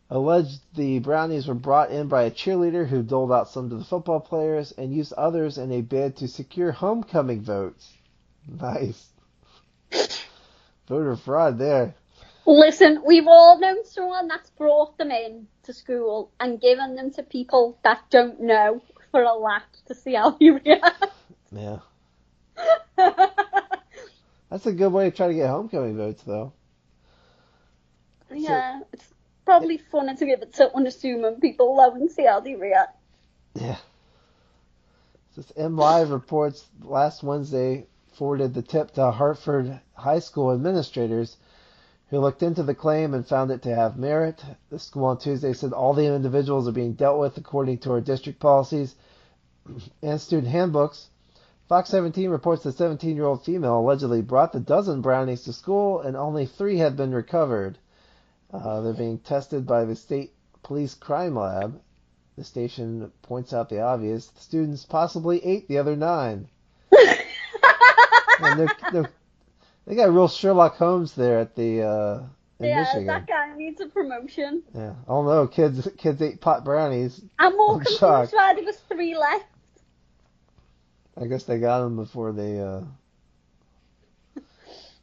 alleged the brownies were brought in by a cheerleader who doled out some to the football players and used others in a bid to secure homecoming votes. Nice. Voter fraud there. Listen, we've all known someone that's brought them in to school and given them to people that don't know for a laugh to see how you react. Yeah. That's a good way to try to get homecoming votes, though. Yeah, it's probably funner to give it to unassuming people though and see how they react. Yeah. This MLive reports last Wednesday forwarded the tip to Hartford High School administrators who looked into the claim and found it to have merit. The school on Tuesday said all the individuals are being dealt with according to our district policies and student handbooks. Fox 17 reports the 17-year-old female allegedly brought the dozen brownies to school and only 3 have been recovered. They're being tested by the state police crime lab. The station points out the obvious. The students possibly ate the other 9. And they got real Sherlock Holmes there at the in Yeah, that Michigan. guy needs a promotion. Yeah. Oh no, kids ate pot brownies. I'm more I'm confused shocked. why there was 3 left. I guess they got them before they.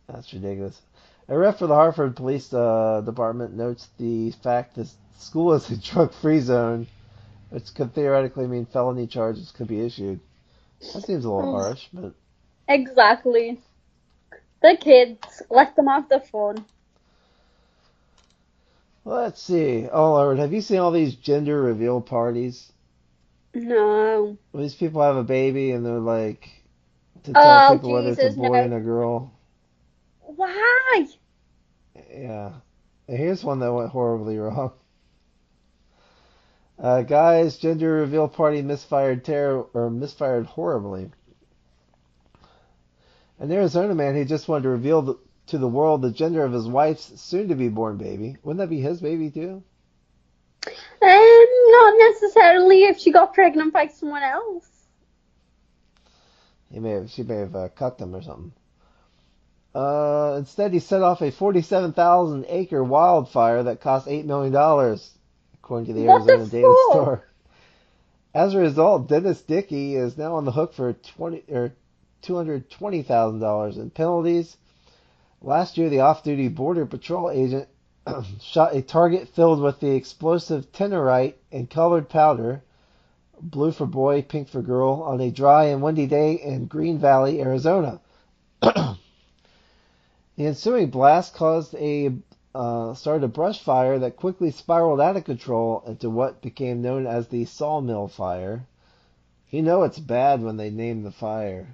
That's ridiculous. A rep for the Hartford Police Department notes the fact that school is a drug-free zone, which could theoretically mean felony charges could be issued. That seems a little Oh, harsh, but exactly. The kids, let them have the fun. let's see. Oh Lord, have you seen all these gender reveal parties? No. Where these people have a baby and they're like to tell Oh, people whether it's a Jesus, boy no. and a girl. Why? Yeah. Here's one that went horribly wrong. Guy's gender reveal party misfired horribly. An Arizona man who just wanted to reveal to the world the gender of his wife's soon-to-be born baby. Wouldn't that be his baby too? Not necessarily if she got pregnant by someone else. She may have cut them or something. Instead, he set off a 47,000-acre wildfire that cost $8 million, according to the What the Arizona Daily fuck? Star. As a result, Dennis Dickey is now on the hook for $220,000 in penalties. Last year, the off-duty Border Patrol agent shot a target filled with the explosive Tenorite and colored powder, blue for boy, pink for girl, on a dry and windy day in Green Valley, Arizona. The ensuing blast started a brush fire that quickly spiraled out of control into what became known as the Sawmill Fire. You know it's bad when they name the fire.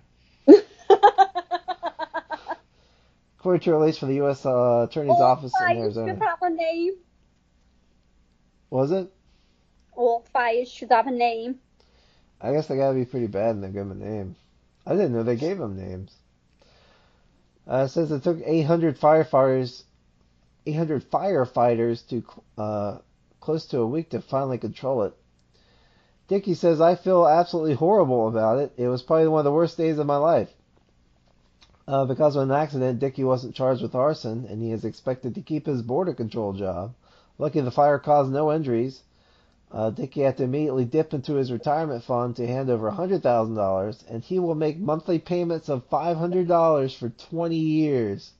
According to a release from the U.S. Attorney's All Office in fires should Arizona. have a name. Was it? All fires should have a name. I guess they gotta be pretty bad and they give them a name. I didn't know they gave them names. It says it took 800 firefighters to close to a week to finally control it. Dickey says, I feel absolutely horrible about it. It was probably one of the worst days of my life. Because of an accident, Dickey wasn't charged with arson, and he is expected to keep his border control job. Lucky the fire caused no injuries. Dickey had to immediately dip into his retirement fund to hand over $100,000, and he will make monthly payments of $500 for 20 years.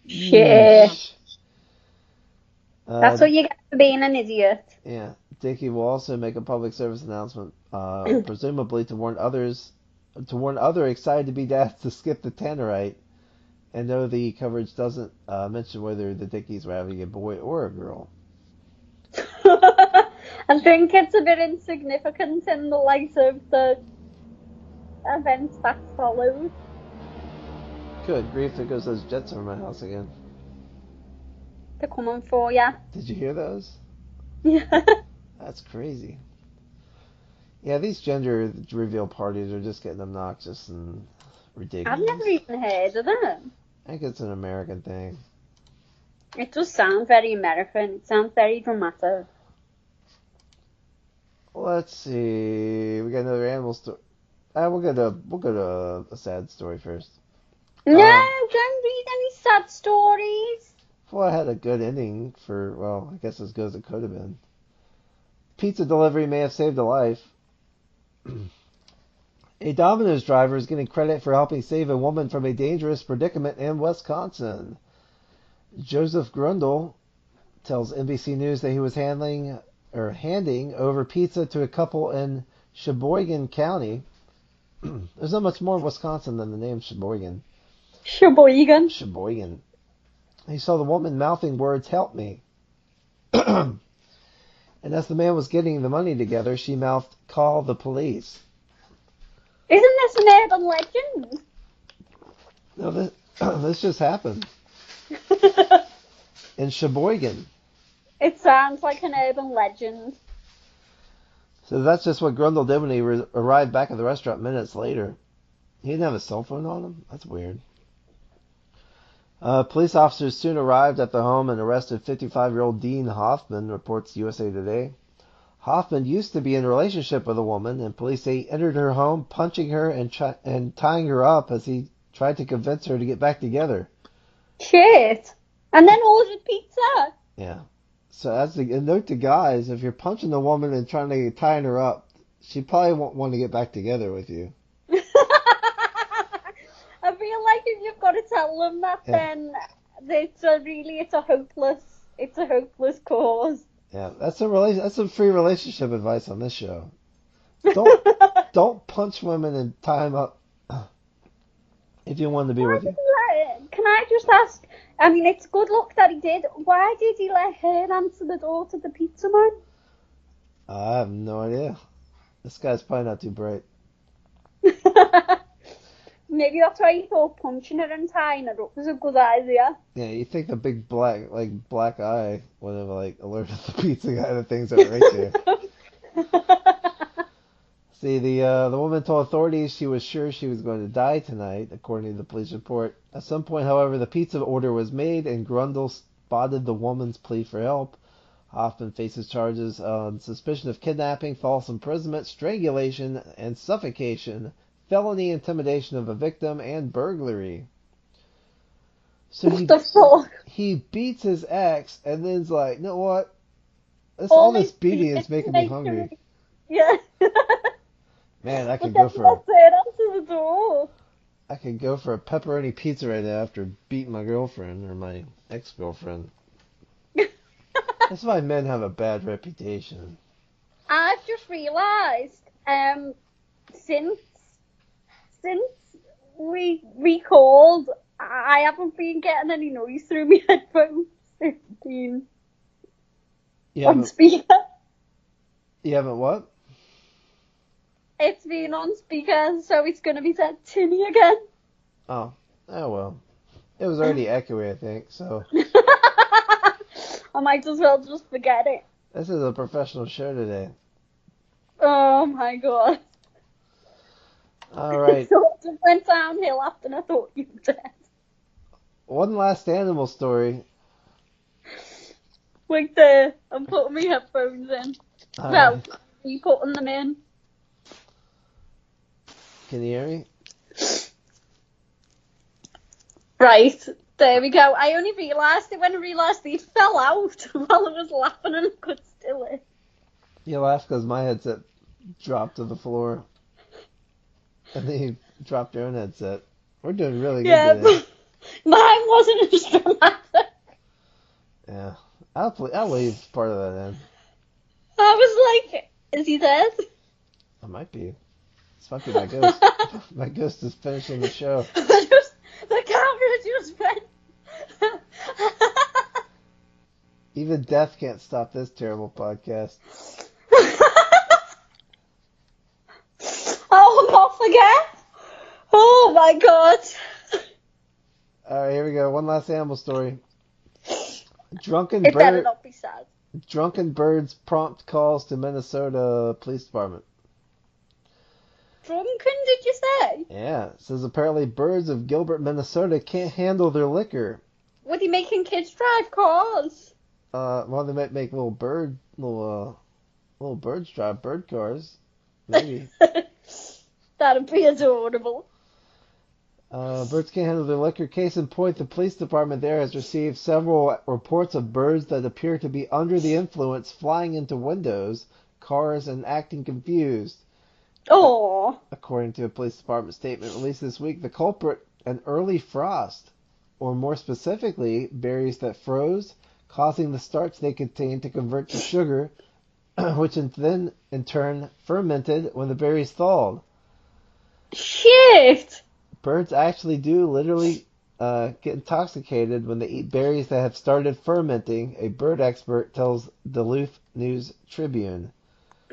Shit. Yeesh. That's what you get for being an idiot. Yeah. Dickey will also make a public service announcement, presumably to warn other excited to be dads to skip the Tannerite. And no, the coverage doesn't mention whether the Dickeys were having a boy or a girl. I think it's a bit insignificant in the light of the events that followed. Good grief, there goes those jets over my house again. They're coming for ya. Did you hear those? Yeah. That's crazy. Yeah, these gender reveal parties are just getting obnoxious and ridiculous. I've never even heard of them. I think it's an American thing. It does sound very American. It sounds very dramatic. Let's see. We got another animal story. We'll go to a sad story first. No, don't read any sad stories. Well, I had a good ending for, well, I guess as good as it could have been. Pizza delivery may have saved a life. A Domino's driver is getting credit for helping save a woman from a dangerous predicament in Wisconsin. Joseph Grundle tells NBC News that he was handing over pizza to a couple in Sheboygan County. There's not much more Wisconsin than the name Sheboygan. Sheboygan. Sheboygan. He saw the woman mouthing words, "Help me." And as the man was getting the money together, she mouthed, "Call the police." Isn't this an urban legend? No, this just happened in Sheboygan. It sounds like an urban legend. So that's just what Grundle did when he arrived back at the restaurant minutes later. He didn't have a cell phone on him? That's weird. Police officers soon arrived at the home and arrested 55-year-old Dean Hoffman, reports USA Today. Hoffman used to be in a relationship with a woman, and police say he entered her home, punching her and tying her up as he tried to convince her to get back together. Shit. And then ordered pizza. Yeah. So as a note to guys, if you're punching a woman and trying to tying her up, she probably won't want to get back together with you. I feel like if you've got to tell them that, Yeah. then it's a hopeless cause. Yeah, that's some free relationship advice on this show. Don't don't punch women and tie them up if you want to be with you. Can I just ask? I mean, it's good luck that he did. Why did he let her answer the door to the pizza man? I have no idea. This guy's probably not too bright. Maybe that's why he thought punching her and tying her up was a good idea. Yeah, you think the big black eye would have alerted the pizza guy that things aren't right there. See, the woman told authorities she was sure she was going to die tonight, according to the police report. At some point, however, the pizza order was made, and Grundle spotted the woman's plea for help. Hoffman faces charges on suspicion of kidnapping, false imprisonment, strangulation, and suffocation, felony intimidation of a victim, and burglary. So what the fuck? He beats his ex, and then's like, you know what? All this beating is making me hungry. Yeah. Man, I could go for a pepperoni pizza right now after beating my girlfriend or my ex-girlfriend. That's why men have a bad reputation. I've just realised, since we recalled, I haven't been getting any noise through my headphones. It's been on speaker. You haven't what? It's been on speaker, so it's going to be said tinny again. Oh well. It was already echoey, I think, so. I might as well just forget it. This is a professional show today. Oh my god. Alright. So it just went downhill after I thought you were dead. One last animal story. Wait there, I'm putting my headphones in. Well, Right. are you putting them in? Can you hear me? Right, there we go. I only realised it when I realised he fell out while I was laughing and I could still hear. You laugh because my headset dropped to the floor. And then you dropped your own headset. We're doing really good today. Mine wasn't as dramatic. Yeah. I'll leave part of that in. I was like, is he dead? I might be. This might be my ghost. My ghost is finishing the show. The camera just went. Even death can't stop this terrible podcast. Oh, I'm off again? Oh my god. Alright, here we go. One last animal story. It better not be sad. Drunken birds prompt calls to Minnesota Police Department. Drunken, did you say? Yeah, it says apparently birds of Gilbert, Minnesota can't handle their liquor. Were they making kids drive cars? Well, they might make little birds drive bird cars. Maybe. That'd be adorable. Birds can't handle their liquor. Case in point, the police department there has received several reports of birds that appear to be under the influence, flying into windows, cars, and acting confused. Oh. According to a police department statement released this week, the culprit, an early frost, or more specifically, berries that froze, causing the starch they contain to convert to sugar, which then in turn fermented when the berries thawed. Shit! Birds actually do literally get intoxicated when they eat berries that have started fermenting, a bird expert tells Duluth News Tribune.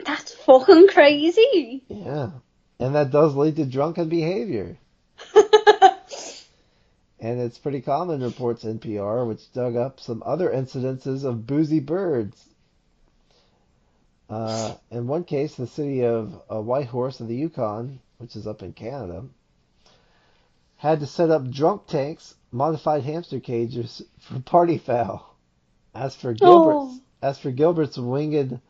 That's fucking crazy. Yeah, and that does lead to drunken behavior. And it's pretty common, reports NPR, which dug up some other incidences of boozy birds. In one case, the city of Whitehorse in the Yukon, which is up in Canada, had to set up drunk tanks, modified hamster cages for party fowl. As for Gilbert's winged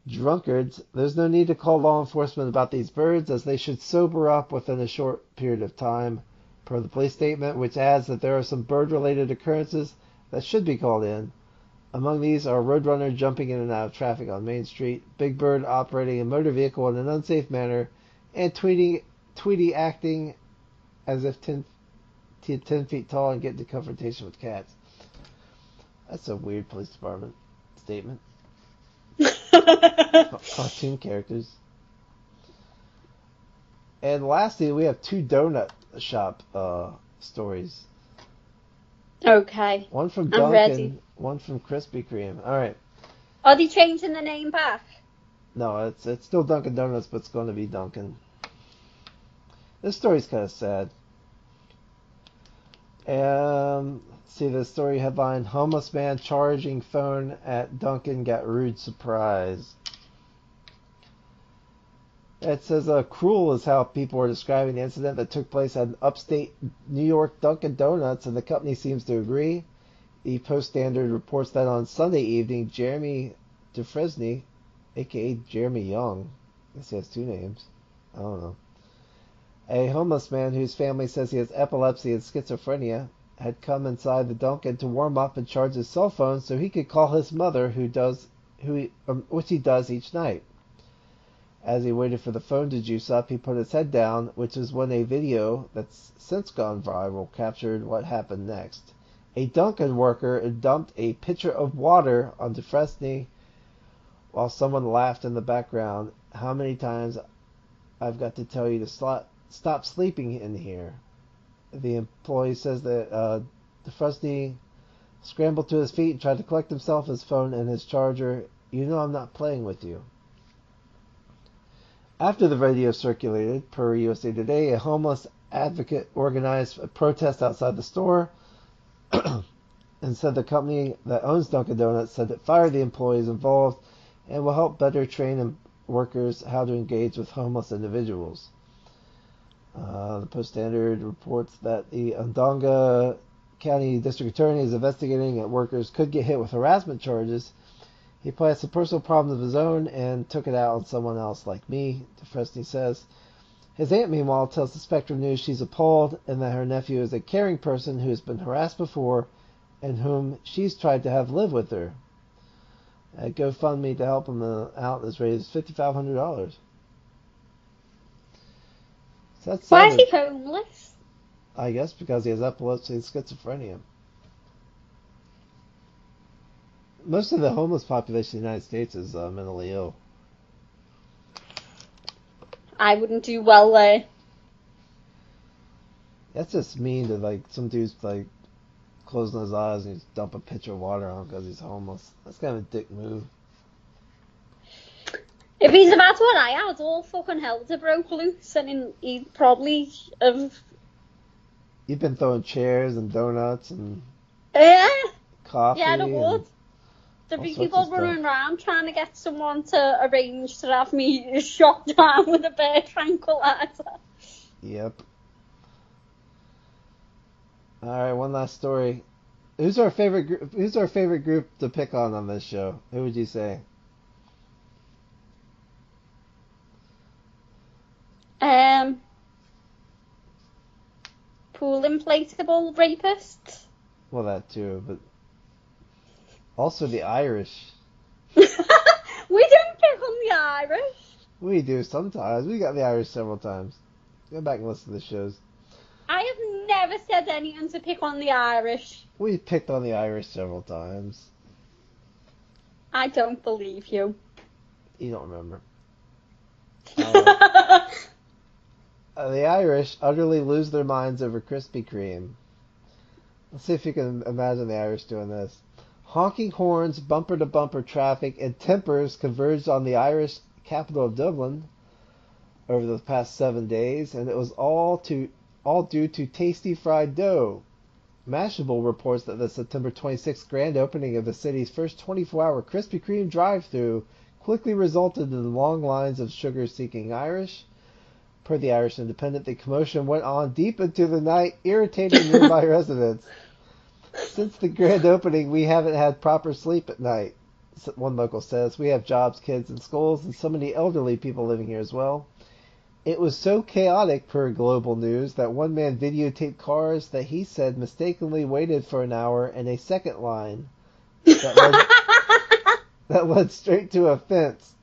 drunkards, there's no need to call law enforcement about these birds, as they should sober up within a short period of time, per the police statement, which adds that there are some bird-related occurrences that should be called in. Among these are Roadrunner jumping in and out of traffic on Main Street, Big Bird operating a motor vehicle in an unsafe manner, and Tweety acting as if 10 feet tall and get into confrontation with cats. That's a weird police department statement. Cartoon characters. And lastly, we have 2 donut shop stories. Okay. One from I'm Dunkin', ready. one from Krispy Kreme. All right. Are they changing the name back? No, it's still Dunkin' Donuts, but it's going to be Dunkin'. This story's kind of sad. See the story headline: Homeless man charging phone at Dunkin' got rude surprise. It says, cruel is how people are describing the incident that took place at an upstate New York Dunkin' Donuts, and the company seems to agree. The Post-Standard reports that on Sunday evening, Jeremy Dufresne, a.k.a. Jeremy Young, I guess he has 2 names, I don't know, a homeless man whose family says he has epilepsy and schizophrenia, had come inside the Dunkin' to warm up and charge his cell phone so he could call his mother, which he does each night. As he waited for the phone to juice up, he put his head down, which is when a video that's since gone viral captured what happened next. A Dunkin' worker dumped a pitcher of water on Dufresne while someone laughed in the background. How many times I've got to tell you to stop sleeping in here? The employee says that Dufresne scrambled to his feet and tried to collect himself, his phone, and his charger. You know I'm not playing with you. After the video circulated, per USA Today, a homeless advocate organized a protest outside the store and said the company that owns Dunkin' Donuts said it fired the employees involved and will help better train workers how to engage with homeless individuals. The Post-Standard reports that the Onondaga County District Attorney is investigating that workers could get hit with harassment charges. He planned some personal problems of his own and took it out on someone else like me, Dufresne says. His aunt, meanwhile, tells the Spectrum News she's appalled and that her nephew is a caring person who has been harassed before and whom she's tried to have live with her. A GoFundMe to help him out is raised $5,500. So that's Why is he homeless? I guess because he has epilepsy and schizophrenia. Most of the homeless population in the United States is mentally ill. I wouldn't do well there. That's just mean to, like, some dude's, like, closing his eyes and he's dump a pitcher of water on him because he's homeless. That's kind of a dick move. If he's about what I had, all fucking hell would have broke loose, and he'd probably have... You've been throwing chairs and donuts and coffee. Yeah, I would. There'd be people running around trying to get someone to arrange to have me shot down with a bear tranquilizer. Yep. All right, one last story. Who's our favorite group to pick on this show? Who would you say? Pool inflatable rapists. Well, that too, but also the Irish. We don't pick on the Irish. We do sometimes. We got the Irish several times. Go back and listen to the shows. I have never said anything to pick on the Irish. We picked on the Irish several times. I don't believe you. You don't remember. The Irish utterly lose their minds over Krispy Kreme. Let's see if you can imagine the Irish doing this. Honking horns, bumper-to-bumper traffic, and tempers converged on the Irish capital of Dublin over the past 7 days, and it was all due to tasty fried dough. Mashable reports that the September 26th grand opening of the city's first 24-hour Krispy Kreme drive-thru quickly resulted in long lines of sugar-seeking Irish. Per the Irish Independent, the commotion went on deep into the night, irritating nearby residents. Since the grand opening, we haven't had proper sleep at night, one local says. We have jobs, kids, and schools, and so many elderly people living here as well. It was so chaotic, per Global News, that one man videotaped cars that he said mistakenly waited for an hour in a second line that led that led straight to a fence.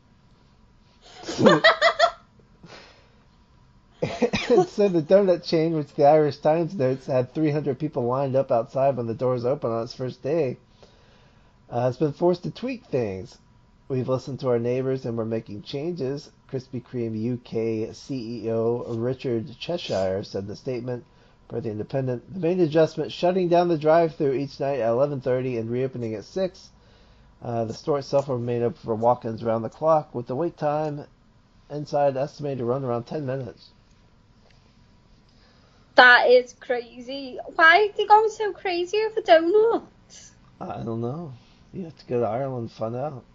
And so the donut chain, which the Irish Times notes had 300 people lined up outside when the doors opened on its first day, has been forced to tweak things. We've listened to our neighbors and we're making changes, Krispy Kreme UK CEO Richard Cheshire said in a statement per The Independent. The main adjustment, shutting down the drive-thru each night at 11:30 and reopening at 6. The store itself will remain open for walk-ins around the clock, with the wait time inside estimated to run around 10 minutes. That is crazy. Why are they going so crazy over donuts? I don't know. You have to go to Ireland and find out.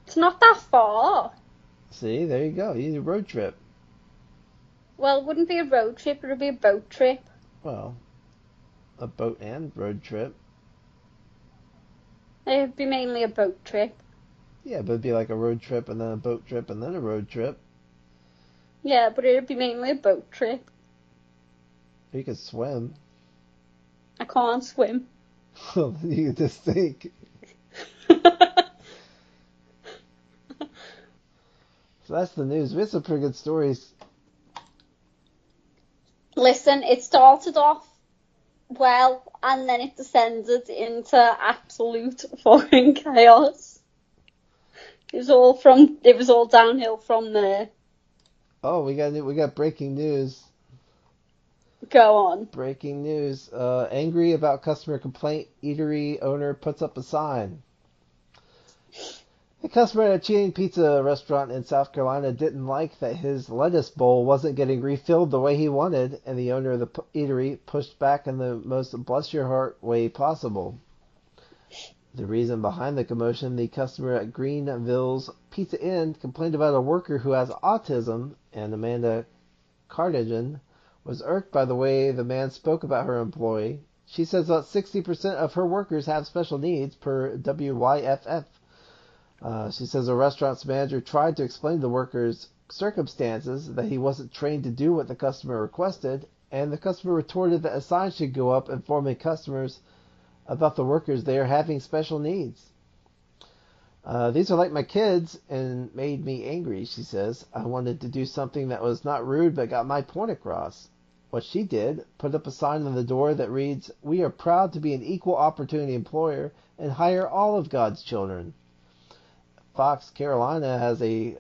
It's not that far. See, there you go. You need a road trip. Well, it wouldn't be a road trip, it would be a boat trip. Well, a boat and road trip. It would be mainly a boat trip. Yeah, but it'd be like a road trip and then a boat trip and then a road trip. Yeah, but it would be mainly a boat trip. You could swim. I can't swim. You could just think. So that's the news. We have some pretty good stories. Listen, it started off well, and then it descended into absolute fucking chaos. It was all downhill from there. Oh, we got breaking news. Go on. Breaking news. Angry about customer complaint, eatery owner puts up a sign. A customer at a chain pizza restaurant in South Carolina didn't like that his lettuce bowl wasn't getting refilled the way he wanted, and the owner of the eatery pushed back in the most bless-your-heart way possible. The reason behind the commotion, the customer at Greenville's Pizza Inn complained about a worker who has autism, and Amanda Cardigan was irked by the way the man spoke about her employee. She says about 60% of her workers have special needs, per WYFF. She says a restaurant's manager tried to explain to the worker's circumstances, that he wasn't trained to do what the customer requested, and the customer retorted that a sign should go up informing customers about the workers there having special needs. These are like my kids and made me angry, she says. I wanted to do something that was not rude but got my point across. What she did, put up a sign on the door that reads, "We are proud to be an equal opportunity employer and hire all of God's children." Fox Carolina has a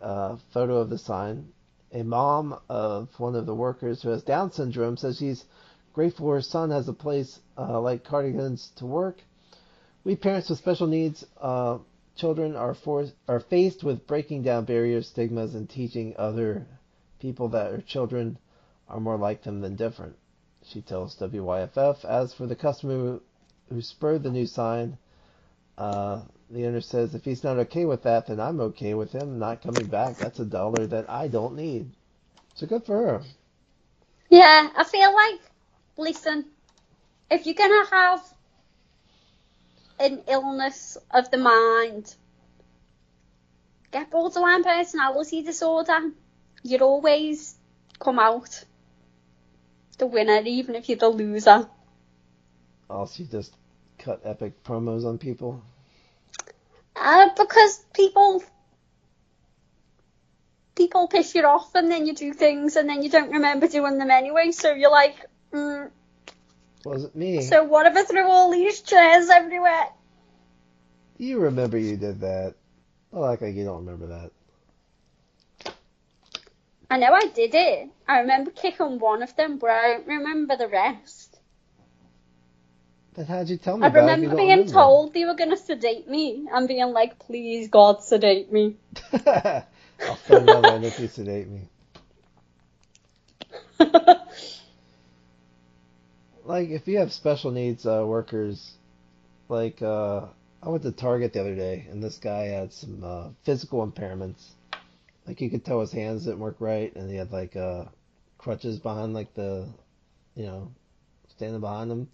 photo of the sign. A mom of one of the workers who has Down syndrome says she's grateful her son has a place like Cardigan's to work. We parents with special needs children are faced with breaking down barriers, stigmas, and teaching other people that their children are more like them than different, she tells WYFF. As for the customer who spurred the new sign, the owner says, if he's not okay with that, then I'm okay with him not coming back. That's $1 that I don't need. So good for her. Yeah, I feel like, listen, if you're going to have an illness of the mind, get borderline personality disorder, you'd always come out the winner, even if you're the loser. Oh, she just cut epic promos on people? Because people piss you off, and then you do things, and then you don't remember doing them anyway, so you're like, Wasn't me. So what if I threw all these chairs everywhere? You remember you did that. I act like you don't remember that. I know I did it. I remember kicking one of them, but I don't remember the rest. Then how'd you tell me I about it if you remember don't being remember? told they were going to sedate me and being like, please, God, sedate me. I'll find out later if you sedate me. Like, if you have special needs workers, like, I went to Target the other day, and this guy had some physical impairments. Like, you could tell his hands didn't work right, and he had, like, crutches behind, like, standing behind him.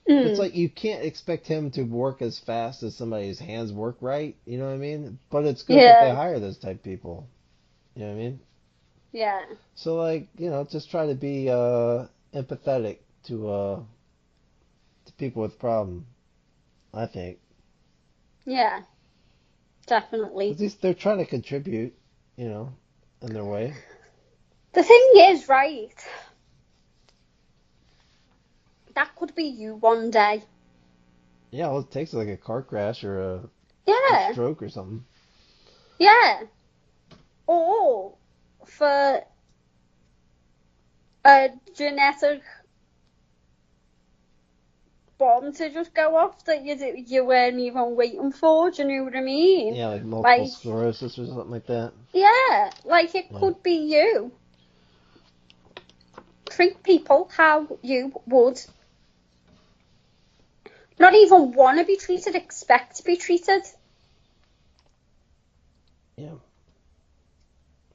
It's like, you can't expect him to work as fast as somebody whose hands work right, you know what I mean? But it's good that they hire those type of people. You know what I mean? Yeah. So like, just try to be empathetic to people with problems, I think. Yeah. At Definitely. least they're trying to contribute, in their way. The thing is, right, that could be you one day. Yeah, all it takes is like a car crash or a Yeah. stroke or something. Yeah. Or for a genetic bomb to just go off that you weren't even waiting for. Do you know what I mean? Yeah, like multiple Like, sclerosis or something like that. yeah, like it Yeah. could be you. Treat people how you would not even want to be treated, expect to be treated. Yeah.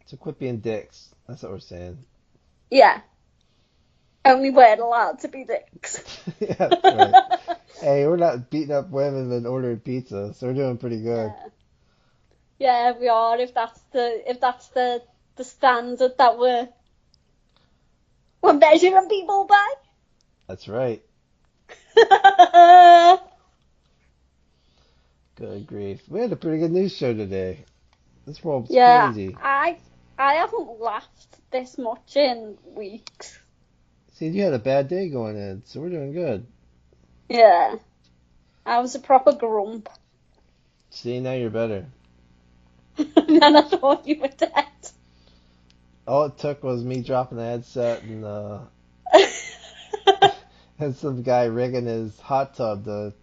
So quit being dicks. That's what we're saying. Yeah, only we're allowed to be dicks. Yeah, that's right. Hey, we're not beating up women and ordering pizza, so we're doing pretty good. Yeah, yeah, we are. If that's the standard that we're measuring people by. That's right. Good grief. We had a pretty good news show today. This world's Yeah, crazy. I haven't laughed this much in weeks. See, you had a bad day going in, so we're doing good. Yeah, I was a proper grump. See, now you're better. And then I thought you were dead. All it took was me dropping the headset and and some guy rigging his hot tub to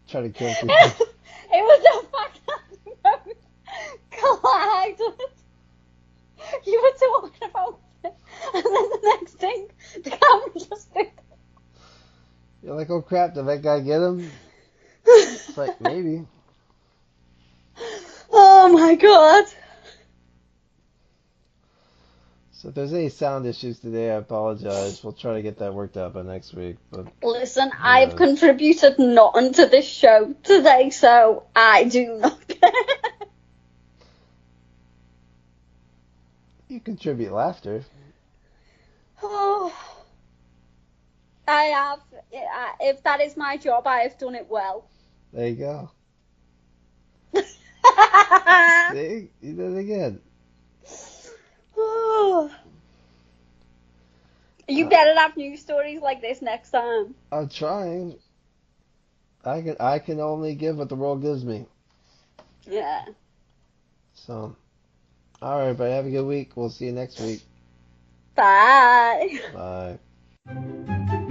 try to kill 2 people. It was the fact that you both collided. You were talking about it, and then the next thing, the camera just did. You're like, oh crap, did that guy get him? It's like, maybe. Oh my god. So if there's any sound issues today, I apologize. We'll try to get that worked out by next week. But Listen, who I've knows? contributed nothing to this show today, so I do not care. You contribute laughter. Oh, I have. If that is my job, I have done it well. There you go. See? You did it again. You better have news stories like this next time. I'm trying. I can only give what the world gives me. Yeah. So, all right, everybody, have a good week. We'll see you next week. Bye. Bye.